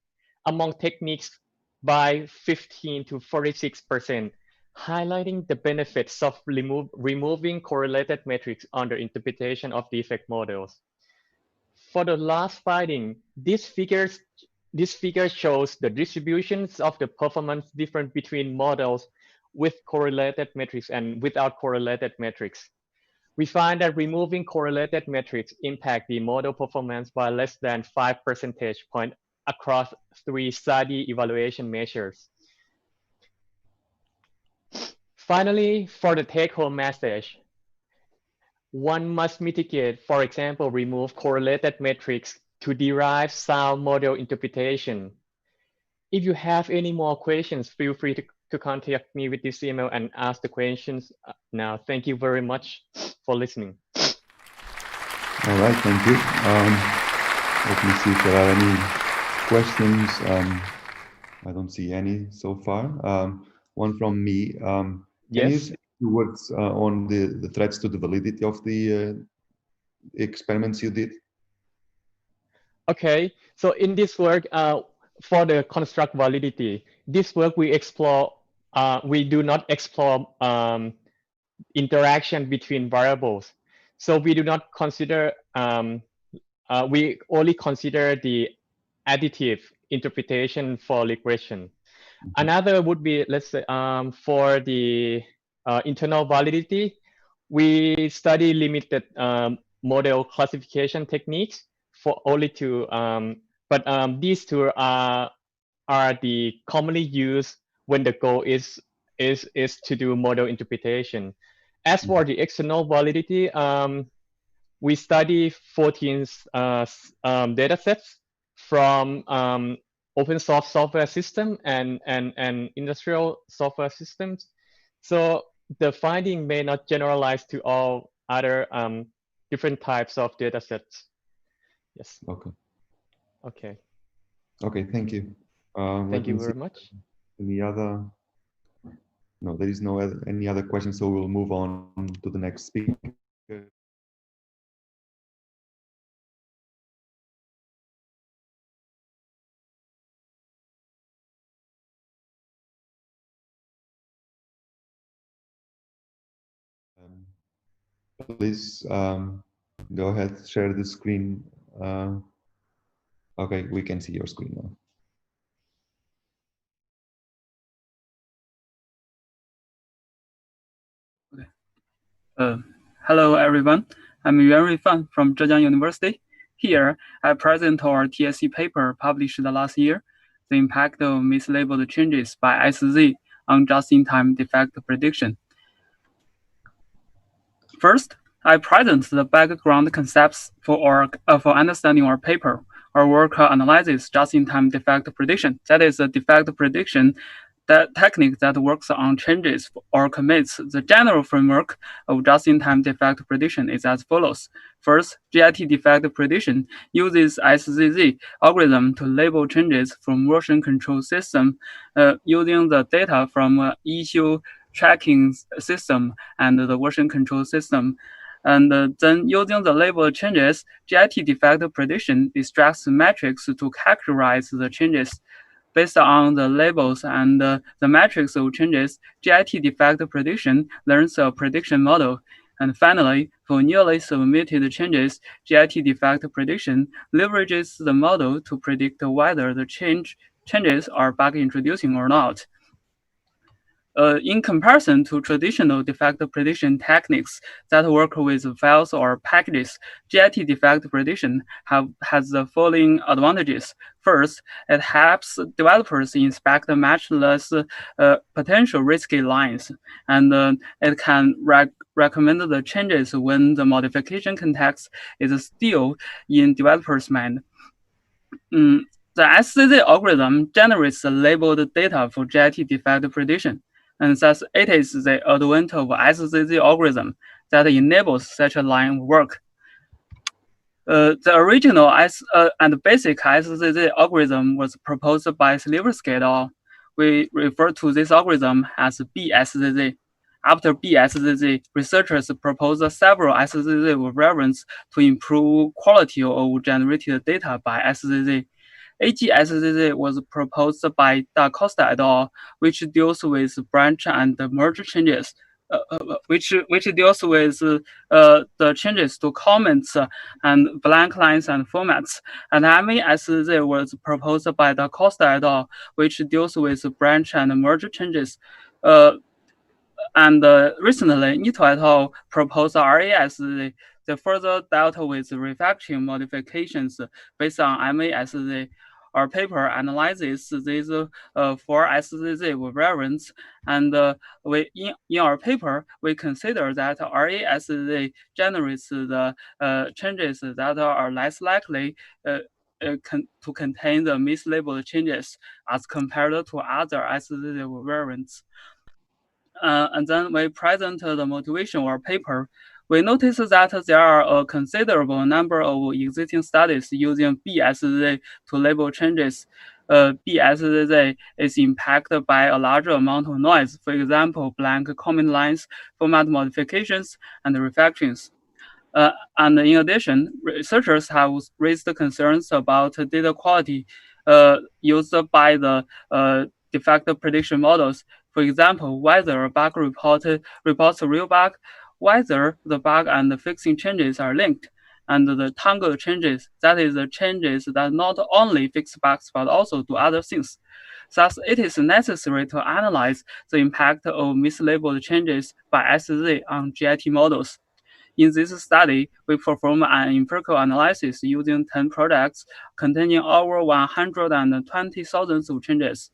among techniques by 15 to 46%, highlighting the benefits of removing correlated metrics under interpretation of defect models. For the last finding, this figure shows the distributions of the performance difference between models with correlated metrics and without correlated metrics. We find that removing correlated metrics impact the model performance by less than 5 percentage points across 3 study evaluation measures. Finally, for the take-home message, one must mitigate, for example, remove correlated metrics to derive sound model interpretation. if you have any more questions, feel free to contact me with this email and ask the questions now. Thank you very much for listening. All right, thank you. Let me see if there are any questions. I don't see any so far. One from me. Can you say a few words on the threats to the validity of the experiments you did? Okay, so in this work, for the construct validity, this work we explore, we do not explore interaction between variables. So we do not consider, we only consider the additive interpretation for regression. Another would be, let's say, for the internal validity, we study limited model classification techniques for only two, but these two are the commonly used when the goal is to do model interpretation. As for the external validity, we study 14 data sets from open source software system and industrial software systems. So the finding may not generalize to all other different types of data sets. Yes. Okay. Okay. Okay, thank you. Thank you very much. Any other? No, there is no any other questions, so we'll move on to the next speaker. Please go ahead, share the screen. Okay, we can see your screen now. Hello, everyone. I'm Yuan Fan from Zhejiang University. Here, I present our TSC paper published last year, The Impact of Mislabeled Changes by SZ on Just-in-Time Defect Prediction. First, I present the background concepts for understanding our paper. Our work analyzes just-in-time defect prediction. That is a defect prediction that technique that works on changes or commits. The general framework of just-in-time defect prediction is as follows. First, GIT defect prediction uses SZZ algorithm to label changes from version control system using the data from issue tracking system and the version control system. And then using the label changes, GIT defect prediction extracts metrics to characterize the changes. Based on the labels and the metrics of changes, GIT defect prediction learns a prediction model. And finally, for newly submitted changes, GIT defect prediction leverages the model to predict whether the changes are bug introducing or not. In comparison to traditional defect prediction techniques that work with files or packages, GIT defect prediction has the following advantages. First, it helps developers inspect much less potential risky lines, and it can recommend the changes when the modification context is still in developer's mind. The SZZ algorithm generates the labeled data for GIT defect prediction, and thus it is the advent of SZZ algorithm that enables such a line of work. The original and basic SZZ algorithm was proposed by Sliversky et al. We refer to this algorithm as BSZZ. After BSZZ, researchers proposed several SZZ variants to improve quality of generated data by SZZ. AGSZZ was proposed by Da Costa et al., which deals with branch and merge changes, which deals with the changes to comments and blank lines and formats. And MASZ was proposed by Da Costa et al., which deals with branch and merge changes. And recently, Nito et al. Proposed RASZ. They further dealt with refactoring modifications based on MASZ. Our paper analyzes these four SZZ variants, and in our paper, we consider that RASZ generates the changes that are less likely to contain the mislabeled changes as compared to other SZZ variants. And then we present the motivation or paper. We notice that there are a considerable number of existing studies using BSZ to label changes. BSZ is impacted by a larger amount of noise, for example, blank comment lines, format modifications, and refactions. And in addition, researchers have raised concerns about data quality used by the defect prediction models. For example, whether a bug reports a real bug, whether the bug and the fixing changes are linked, and the tangled changes, that is the changes that not only fix bugs but also do other things. Thus, it is necessary to analyze the impact of mislabeled changes by SZ on GIT models. In this study, we performed an empirical analysis using 10 products containing over 120,000 of changes.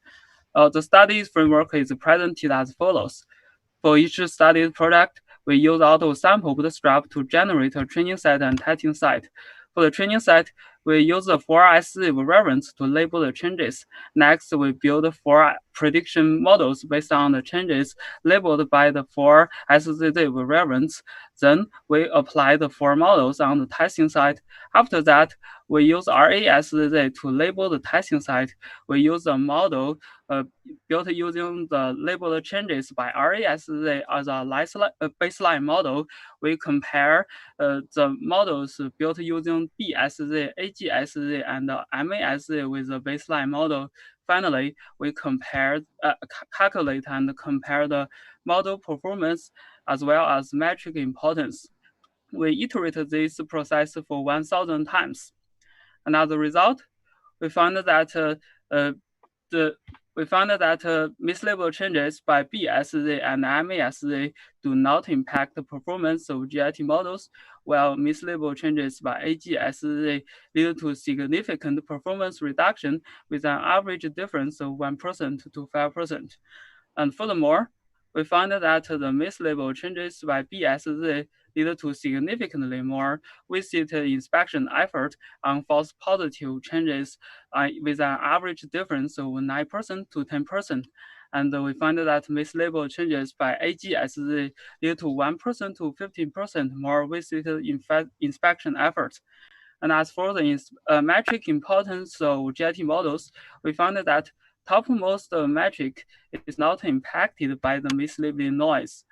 The study's framework is presented as follows. For each studied product, we use auto-sample bootstrap to generate a training set and testing set. For the training set, we use the 4 SZ variants to label the changes. Next, we build 4 prediction models based on the changes labeled by the 4 SZ variants. Then, we apply the 4 models on the testing site. After that, we use RASZ to label the testing site. We use a model built using the labeled changes by RASZ as a baseline model. We compare the models built using BSZ, AGSZ, and MASZ with the baseline model. Finally, we calculate and compare the model performance as well as metric importance. We iterate this process for 1,000 times. And as a result, we found that mislabeled changes by BSZ and MASZ do not impact the performance of GIT models, while mislabeled changes by AGSZ lead to significant performance reduction with an average difference of 1% to 5%. And furthermore, we found that the mislabeled changes by BSZ lead to significantly more wasted inspection effort on false positive changes with an average difference of 9% to 10%. And we find that mislabeled changes by AGSZ lead to 1% to 15% more wasted inspection effort. And as for the metric importance of GIT models, we found that topmost metric is not impacted by the mislabeling noise,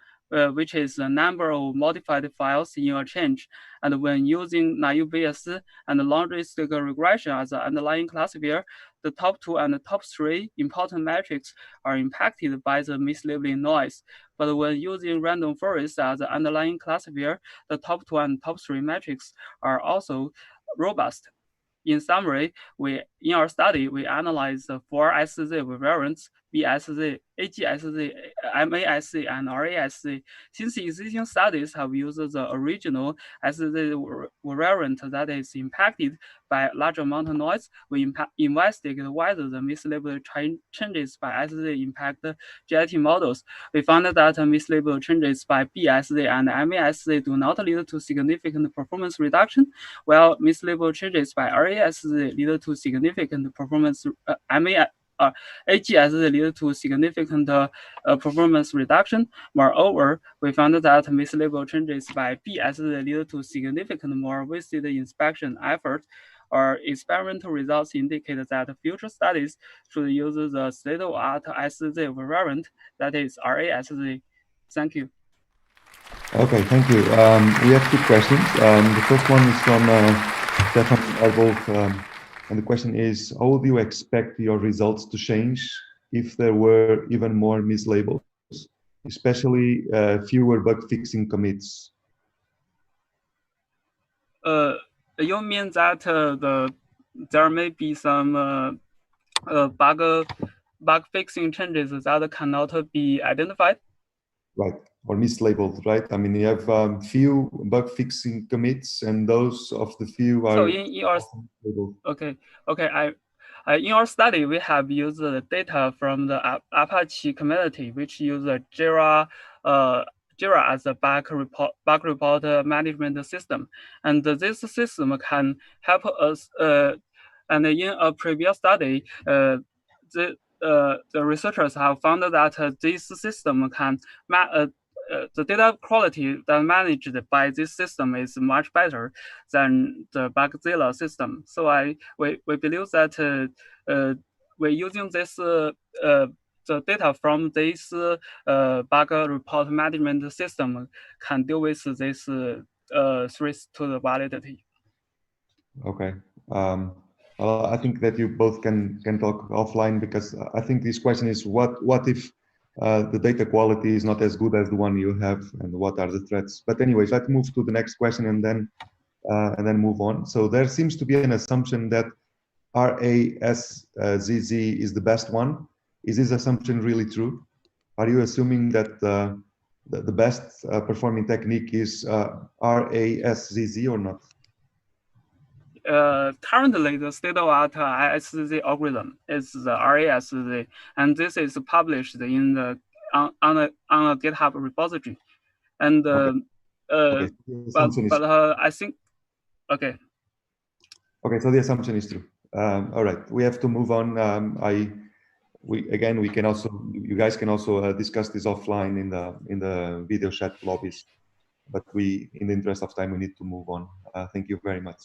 which is the number of modified files in a change. And when using naive Bayes and logistic regression as an underlying classifier, the top 2 and the top 3 important metrics are impacted by the mislabeling noise. But when using random forest as an underlying classifier, the top 2 and top 3 metrics are also robust. In summary, in our study, we analyzed the 4 SZ variants, BSZ, AGSZ, MASZ, and RASZ. Since existing studies have used the original SZ variant that is impacted by a large amount of noise, we investigated whether the mislabeled changes by SZ impact GIT models. We found that mislabeled changes by BSZ and MASZ do not lead to significant performance reduction, while mislabeled changes by RASZ lead to significant performance AGSZ lead to significant performance reduction. Moreover, we found that mislabeled changes by BSZ lead to significant more wasted inspection effort. Our experimental results indicate that future studies should use the state-of-the-art SZ variant, that is RASZ. Thank you. Okay, thank you. We have 2 questions. The first one is from Stefan Erbolf, and the question is, how would you expect your results to change if there were even more mislabels, especially fewer bug fixing commits? You mean that there may be some bug fixing changes that cannot be identified? Right, or mislabeled, right? I mean, you have few bug fixing commits, and those of the few are. So in your in our study, we have used the data from the Apache community, which use Jira as a bug report management system, and this system can help us And in a previous study, the researchers have found that this system can the data quality that managed by this system is much better than the Baekje system. So we believe that we're using this the data from this bug report management system can deal with this threats to the validity. Okay. Well, I think that you both can talk offline, because I think this question is what if the data quality is not as good as the one you have, and what are the threats? But anyways, let's move to the next question and then move on. So there seems to be an assumption that RASZZ is the best one. Is this assumption really true? Are you assuming that the best performing technique is RASZZ or not? Currently, the state-of-the-art RASZZ algorithm is the RASZZ, and this is published in the on a GitHub repository. And okay. but I think okay. Okay, so the assumption is true. All right, we have to move on. We can also, you guys can also discuss this offline in the video chat lobbies, but in the interest of time, we need to move on. Thank you very much.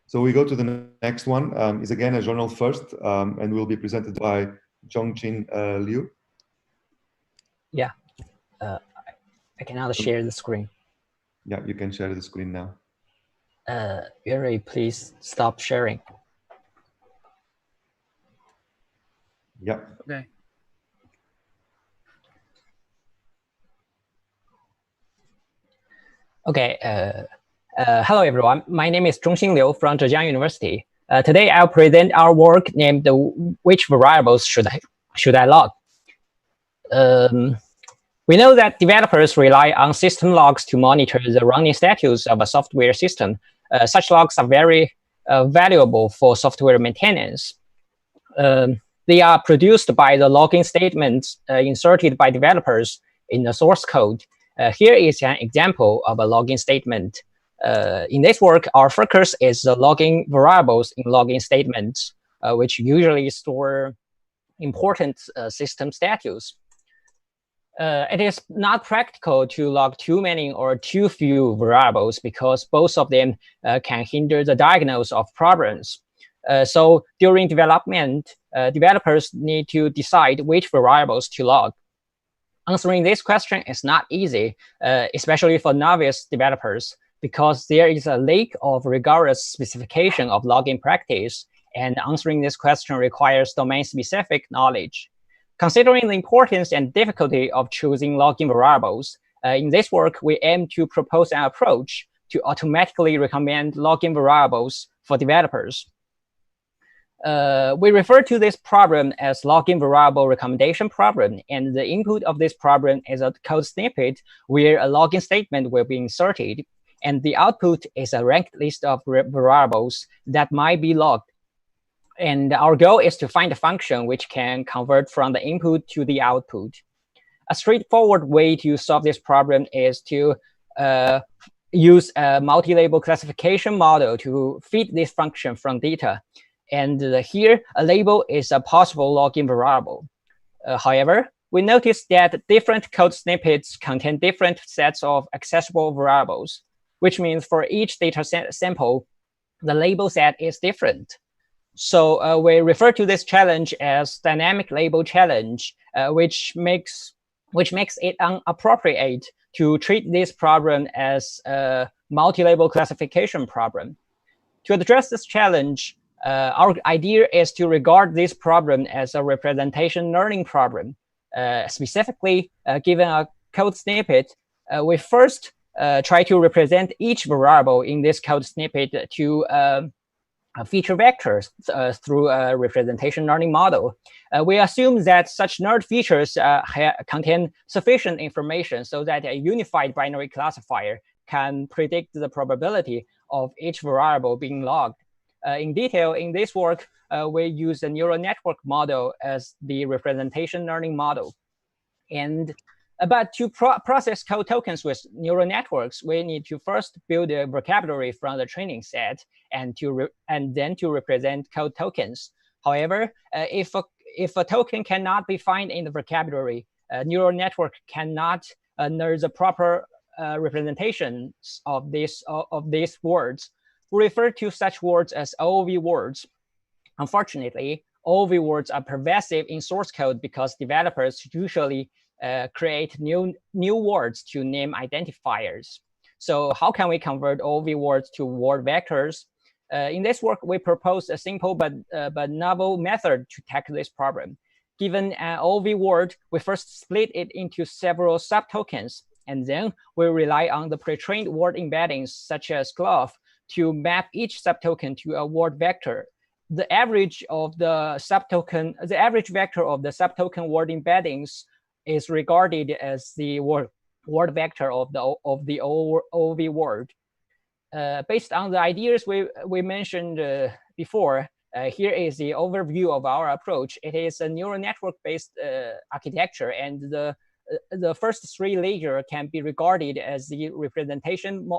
So we go to the next one. Is again a journal first, and will be presented by Zhongqin Liu. Yeah, I can now share the screen. Yeah, you can share the screen now. Yuri, please stop sharing. Yeah. Okay. Okay. Hello, everyone. My name is Zhongxin Liu from Zhejiang University. Today, I'll present our work named "Which variables should I log?" We know that developers rely on system logs to monitor the running status of a software system. Such logs are very valuable for software maintenance. They are produced by the logging statements inserted by developers in the source code. Here is an example of a logging statement. In this work, our focus is the logging variables in logging statements, which usually store important system status. It is not practical to log too many or too few variables because both of them can hinder the diagnosis of problems. So during development, developers need to decide which variables to log. Answering this question is not easy, especially for novice developers, because there is a lack of rigorous specification of logging practice, and answering this question requires domain-specific knowledge. Considering the importance and difficulty of choosing logging variables, in this work, we aim to propose an approach to automatically recommend logging variables for developers. We refer to this problem as logging variable recommendation problem, and the input of this problem is a code snippet where a logging statement will be inserted, and the output is a ranked list of variables that might be logged. And our goal is to find a function which can convert from the input to the output. A straightforward way to solve this problem is to use a multi-label classification model to feed this function from data. And here, a label is a possible logging variable. However, we noticed that different code snippets contain different sets of accessible variables, which means for each data sample, the label set is different. So we refer to this challenge as dynamic label challenge, which makes it inappropriate to treat this problem as a multi-label classification problem. To address this challenge, our idea is to regard this problem as a representation learning problem. Specifically, given a code snippet, we first try to represent each variable in this code snippet to feature vectors through a representation learning model. We assume that such nerd features contain sufficient information so that a unified binary classifier can predict the probability of each variable being logged. In detail, in this work, we use a neural network model as the representation learning model. And But to process code tokens with neural networks, we need to first build a vocabulary from the training set, and then to represent code tokens. However, if a token cannot be found in the vocabulary, a neural network cannot know the proper representations of these words. We refer to such words as OOV words. Unfortunately, OOV words are pervasive in source code because developers usually create new words to name identifiers. So how can we convert OOV words to word vectors? In this work, we propose a simple but novel method to tackle this problem. Given an OOV word, we first split it into several subtokens, and then we rely on the pre-trained word embeddings such as glove to map each subtoken to a word vector. The average vector of the subtoken word embeddings is regarded as the word vector of the OOV word. Based on the ideas we mentioned before, here is the overview of our approach. It is a neural network-based architecture, and the first three layers can be regarded as the representation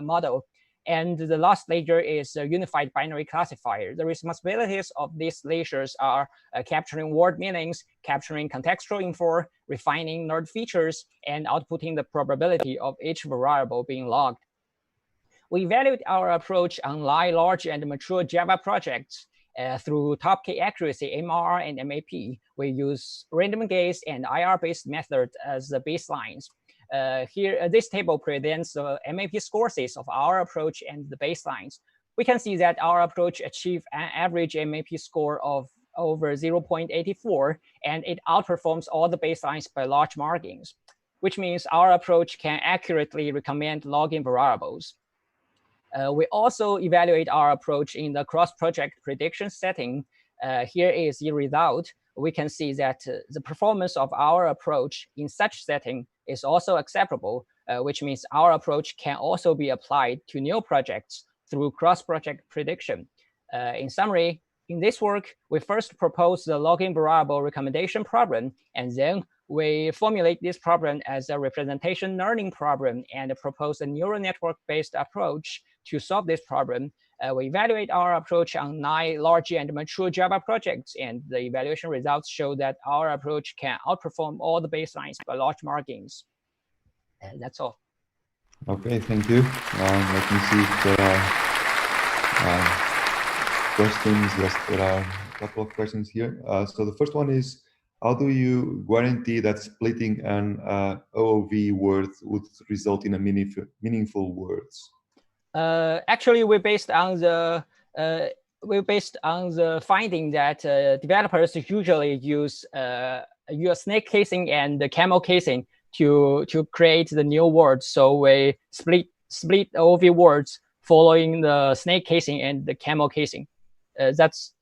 model. And the last layer is a unified binary classifier. The responsibilities of these layers are capturing word meanings, capturing contextual info, refining node features, and outputting the probability of each variable being logged. We evaluate our approach on large and mature Java projects through top K accuracy, MRR, and MAP. We use random gaze and IR-based methods as the baselines. Here, this table presents the MAP scores of our approach and the baselines. We can see that our approach achieved an average MAP score of over 0.84, and it outperforms all the baselines by large margins, which means our approach can accurately recommend logging variables. We also evaluate our approach in the cross-project prediction setting. Here is the result. We can see that the performance of our approach in such setting is also acceptable, which means our approach can also be applied to new projects through cross-project prediction. In summary, in this work, we first propose the logging variable recommendation problem, and then we formulate this problem as a representation learning problem and propose a neural network-based approach to solve this problem. We evaluate our approach on 9 large and mature Java projects, and the evaluation results show that our approach can outperform all the baselines by large margins. That's all. Okay, thank you. Let me see if there are questions. Yes, there are a couple of questions here. So the first one is, how do you guarantee that splitting an OOV word would result in a meaningful words? Actually, we're based on the finding that developers usually use snake casing and the camel casing to create the new words. So we split OOV words following the snake casing and the camel casing. That's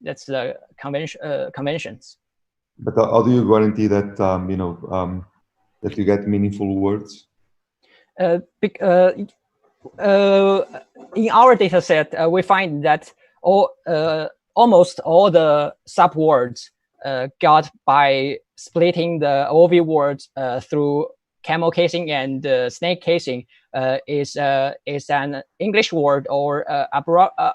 that's the conventions. But how do you guarantee that that you get meaningful words? In our data set, we find that almost all the subwords got by splitting the OOV words through camel casing and snake casing is an English word or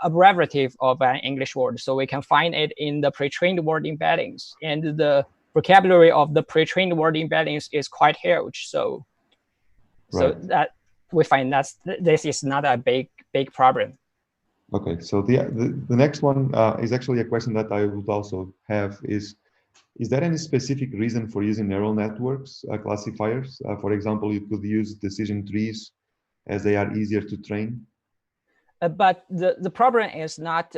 abbreviative of an English word. So we can find it in the pre-trained word embeddings, and the vocabulary of the pre-trained word embeddings is quite huge. So, right. So that we find that this is not a big problem. Okay, so the next one is actually a question that I would also have is there any specific reason for using neural networks classifiers? For example, you could use decision trees as they are easier to train. But the problem is not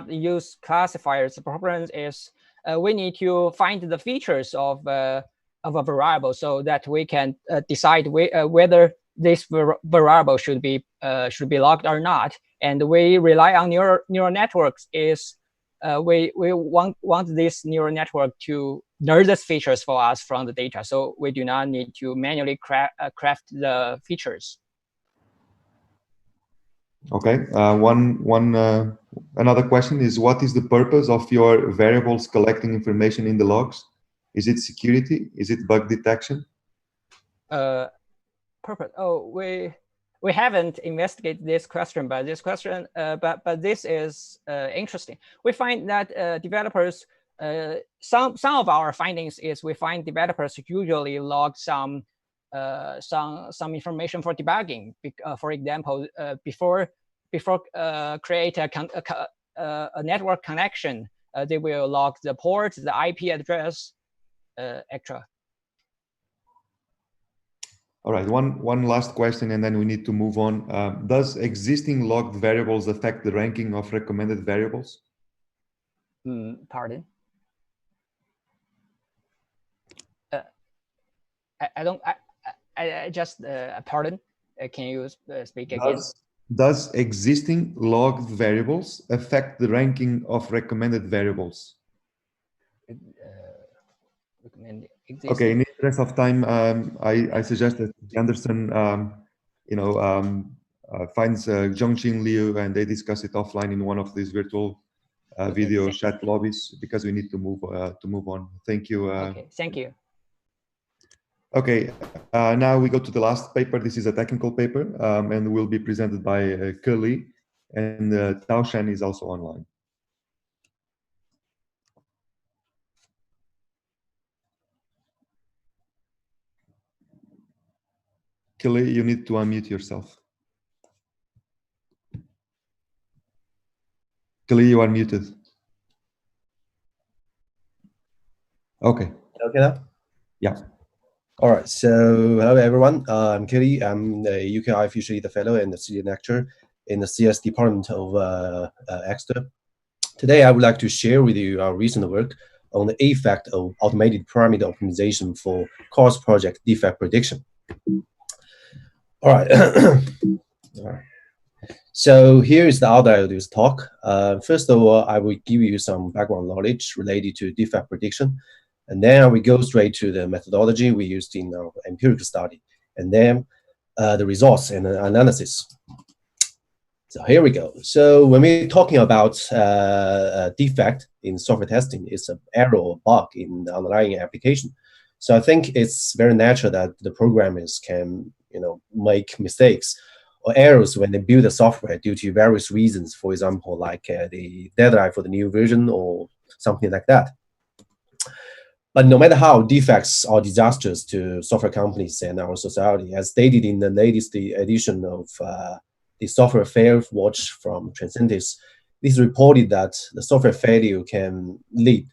use classifiers. The problem is we need to find the features of a variable so that we can decide whether this variable should be logged or not. And we rely on neural networks. We want this neural network to know the features for us from the data, so we do not need to manually craft the features. Okay. Another question is, what is the purpose of your variables collecting information in the logs? Is it security? Is it bug detection? Purpose. Oh, we haven't investigated this question, but this is interesting. We find that developers, some of our findings is we find developers usually log some information for debugging. For example, before create a network connection, they will log the port, the IP address, etc. All right, one last question, and then we need to move on. Does existing logged variables affect the ranking of recommended variables? Pardon? I don't. I just pardon. Can you speak again? Does existing logged variables affect the ranking of recommended variables? Okay, in the interest of time, I suggest that Anderson, finds Zhongxin Liu and they discuss it offline in one of these virtual video chat lobbies, because we need to move on. Thank you. Okay, thank you. Okay, now we go to the last paper. This is a technical paper and will be presented by Ke Li, and Tao Shan is also online. Ke Li, you need to unmute yourself. Ke Li, you are muted. Okay. Okay now? Yeah. All right. So hello everyone. I'm Kelly. I'm a UKI Future Leader Fellow and the Senior Lecturer in the CS Department of Exeter. Today, I would like to share with you our recent work on the effect of automated parameter optimization for course project defect prediction. All right. All right. So here is the outline of this talk. First of all, I will give you some background knowledge related to defect prediction. And then we go straight to the methodology we used in our empirical study, and then the results and analysis. So here we go. So when we're talking about a defect in software testing, it's an error or bug in the underlying application. So I think it's very natural that the programmers can, make mistakes or errors when they build the software due to various reasons. For example, like the deadline for the new version or something like that. But no matter how defects are disastrous to software companies and our society, as stated in the latest edition of the Software Failure Watch from Transcentis, this reported that the software failure can lead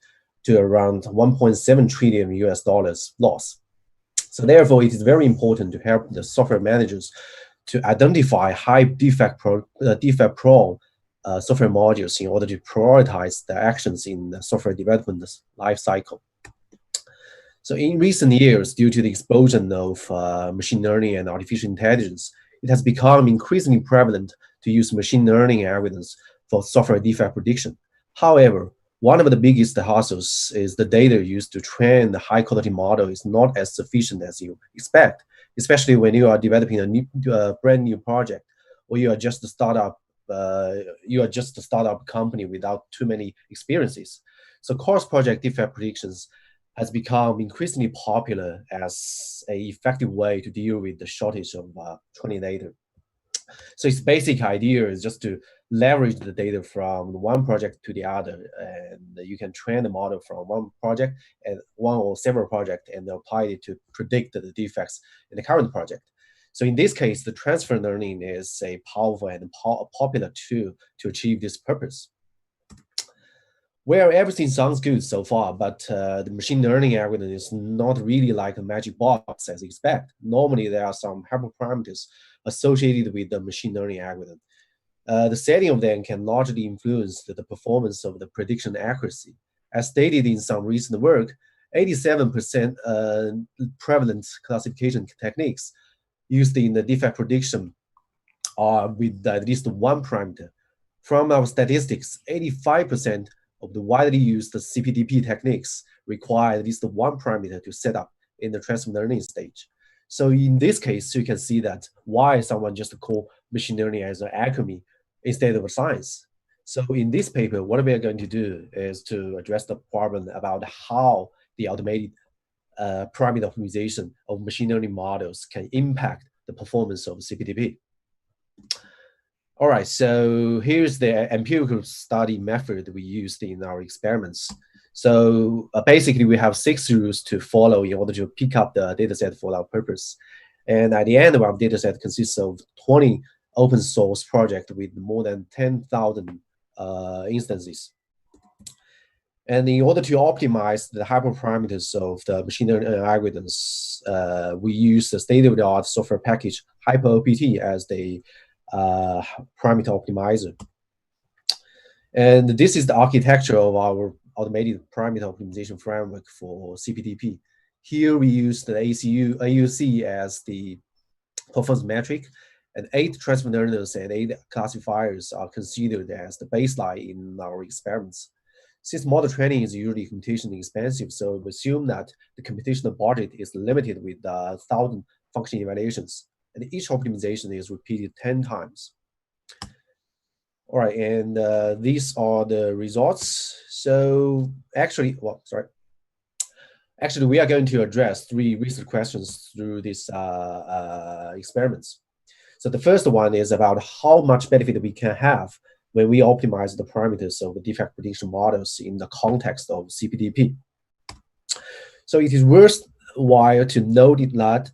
to around 1.7 trillion US dollars loss. So therefore, it is very important to help the software managers to identify high defect-prone software modules in order to prioritize the actions in the software development life cycle. So in recent years, due to the explosion of machine learning and artificial intelligence, it has become increasingly prevalent to use machine learning algorithms for software defect prediction. However, one of the biggest hassles is the data used to train the high-quality model is not as sufficient as you expect, especially when you are developing a brand new project, or you are just a startup. You are just a startup company without too many experiences. So course project defect predictions has become increasingly popular as an effective way to deal with the shortage of training data. So its basic idea is just to leverage the data from one project to the other, and you can train the model from one project and one or several projects and apply it to predict the defects in the current project. So in this case, the transfer learning is a powerful and popular tool to achieve this purpose. Well, everything sounds good so far, but the machine learning algorithm is not really like a magic box as expected. Normally, there are some hyperparameters associated with the machine learning algorithm. The setting of them can largely influence the performance of the prediction accuracy. As stated in some recent work, 87% prevalent classification techniques used in the defect prediction are with at least one parameter. From our statistics, 85% of the widely used CPDP techniques require at least one parameter to set up in the transfer learning stage. So in this case, you can see that why someone just call machine learning as an alchemy instead of a science. So in this paper, what we are going to do is to address the problem about how the automated parameter optimization of machine learning models can impact the performance of CPTP. All right, so here's the empirical study method we used in our experiments. So basically, we have 6 rules to follow in order to pick up the dataset for our purpose. And at the end of our dataset consists of 20 open source projects with more than 10,000 instances. And in order to optimize the hyperparameters of the machine learning algorithms, we use the state-of-the-art software package HyperOPT as the parameter optimizer. And this is the architecture of our automated parameter optimization framework for CPTP. Here we use the AUC as the performance metric, and 8 transfer learners and 8 classifiers are considered as the baseline in our experiments. Since model training is usually computationally expensive, so we assume that the computational budget is limited with 1,000 function evaluations, and each optimization is repeated 10 times. All right, and these are the results. So actually, Actually, we are going to address 3 research questions through these experiments. So the first one is about how much benefit we can have when we optimize the parameters of the defect prediction models in the context of CPTP. So it is worthwhile to note that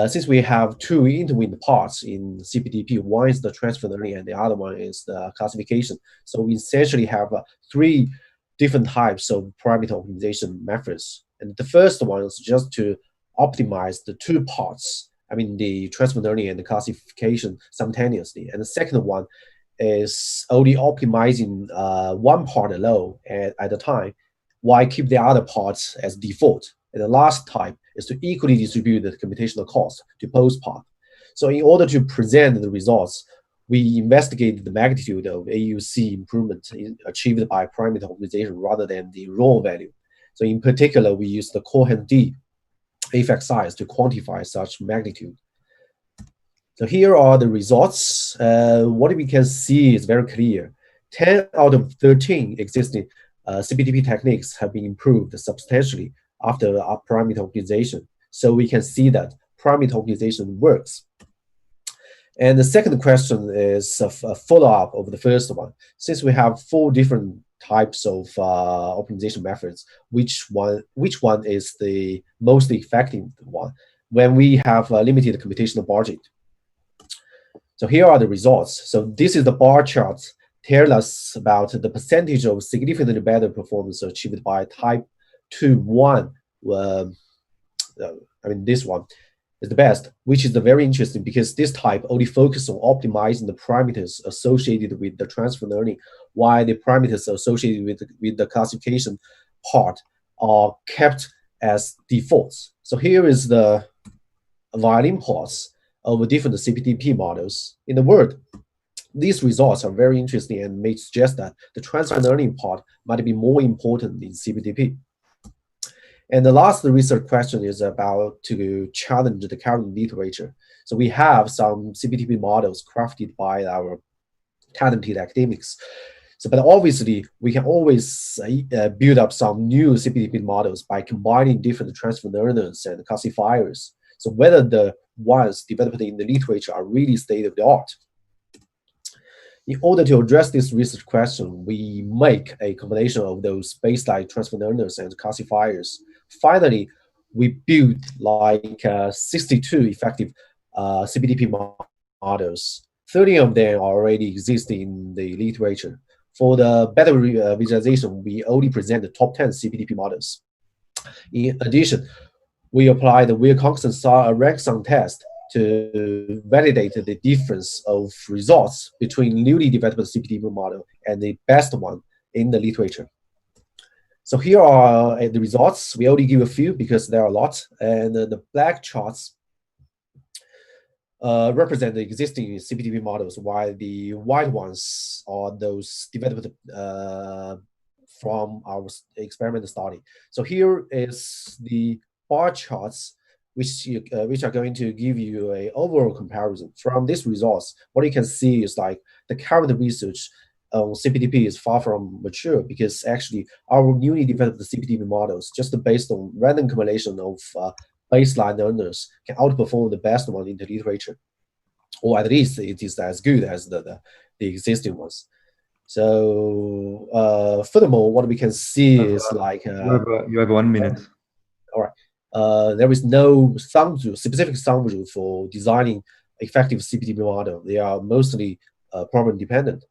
since we have 2 intertwined parts in CPTP, one is the transfer learning and the other one is the classification. So we essentially have 3 different types of parameter optimization methods. And the first one is just to optimize the 2 parts, I mean the transfer learning and the classification simultaneously. And the second one is only optimizing one part alone at a time, while keep the other parts as default. And the last type is to equally distribute the computational cost to both parts. So in order to present the results, we investigated the magnitude of AUC improvement achieved by parameter optimization rather than the raw value. So in particular, we used the Cohen D effect size to quantify such magnitude. So here are the results. What we can see is very clear. 10 out of 13 existing CPTP techniques have been improved substantially after parameter optimization. So we can see that parameter optimization works. And the second question is a follow-up of the first one. Since we have 4 different types of optimization methods, which one is the most effective one when we have a limited computational budget? So here are the results. So this is the bar chart tell us about the percentage of significantly better performance achieved by type 2-1. I mean, this one is the best, which is very interesting because this type only focuses on optimizing the parameters associated with the transfer learning, while the parameters associated with the classification part are kept as defaults. So here is the violin plots of different CPTP models in the world. These results are very interesting and may suggest that the transfer learning part might be more important in CPTP. And the last research question is about to challenge the current literature. So we have some CPTP models crafted by our talented academics. So, but obviously, we can always build up some new CPTP models by combining different transfer learners and classifiers. So whether the ones developed in the literature are really state-of-the-art. In order to address this research question, we make a combination of those baseline transfer learners and classifiers. Finally, we build like 62 effective CPTP models. 30 of them already exist in the literature. For the better visualization, we only present the top 10 CPTP models. In addition, we apply the Weir-Constant rank sum test to validate the difference of results between newly developed CPTP model and the best one in the literature. So here are the results. We only give a few because there are a lot. And the black charts represent the existing CPTP models, while the white ones are those developed from our experimental study. So here is the bar charts, which are going to give you an overall comparison. From these results, what you can see is like the current research on CPTP is far from mature, because actually our newly developed CPTP models, just based on random accumulation of baseline learners, can outperform the best one in the literature, or at least it is as good as the existing ones. So furthermore, what we can see is like you have 1 minute. All right. There is no specific thumb rule for designing effective CPTP model. They are mostly problem dependent.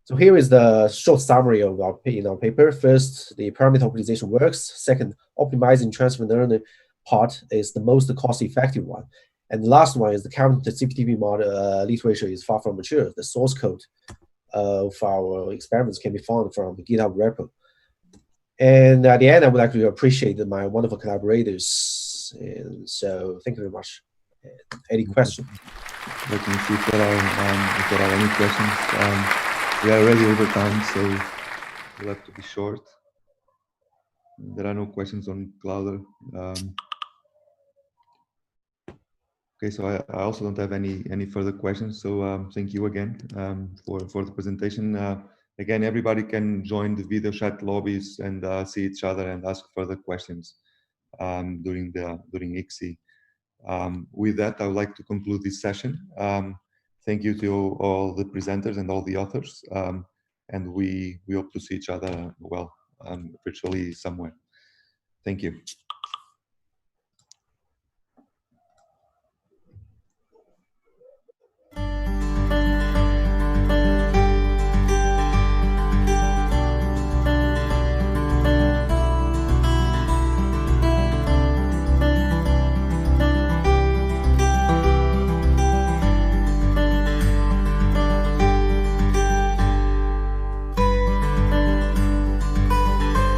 So here is the short summary of our paper. First, the parameter optimization works. Second, optimizing transfer learning part is the most cost-effective one. And the last one is the current CPTP model literature is far from mature. The source code of our experiments can be found from the GitHub repo. And at the end, I would like to appreciate my wonderful collaborators. And so thank you very much. Any questions? Let me see if there are any questions. We are already over time, so we'll have to be short. There are no questions on Clouder. Okay, so I also don't have any further questions. So thank you again for the presentation. Again, everybody can join the video chat lobbies and see each other and ask further questions during ICSI. With that, I would like to conclude this session. Thank you to all the presenters and all the authors, and we hope to see each other virtually somewhere. Thank you.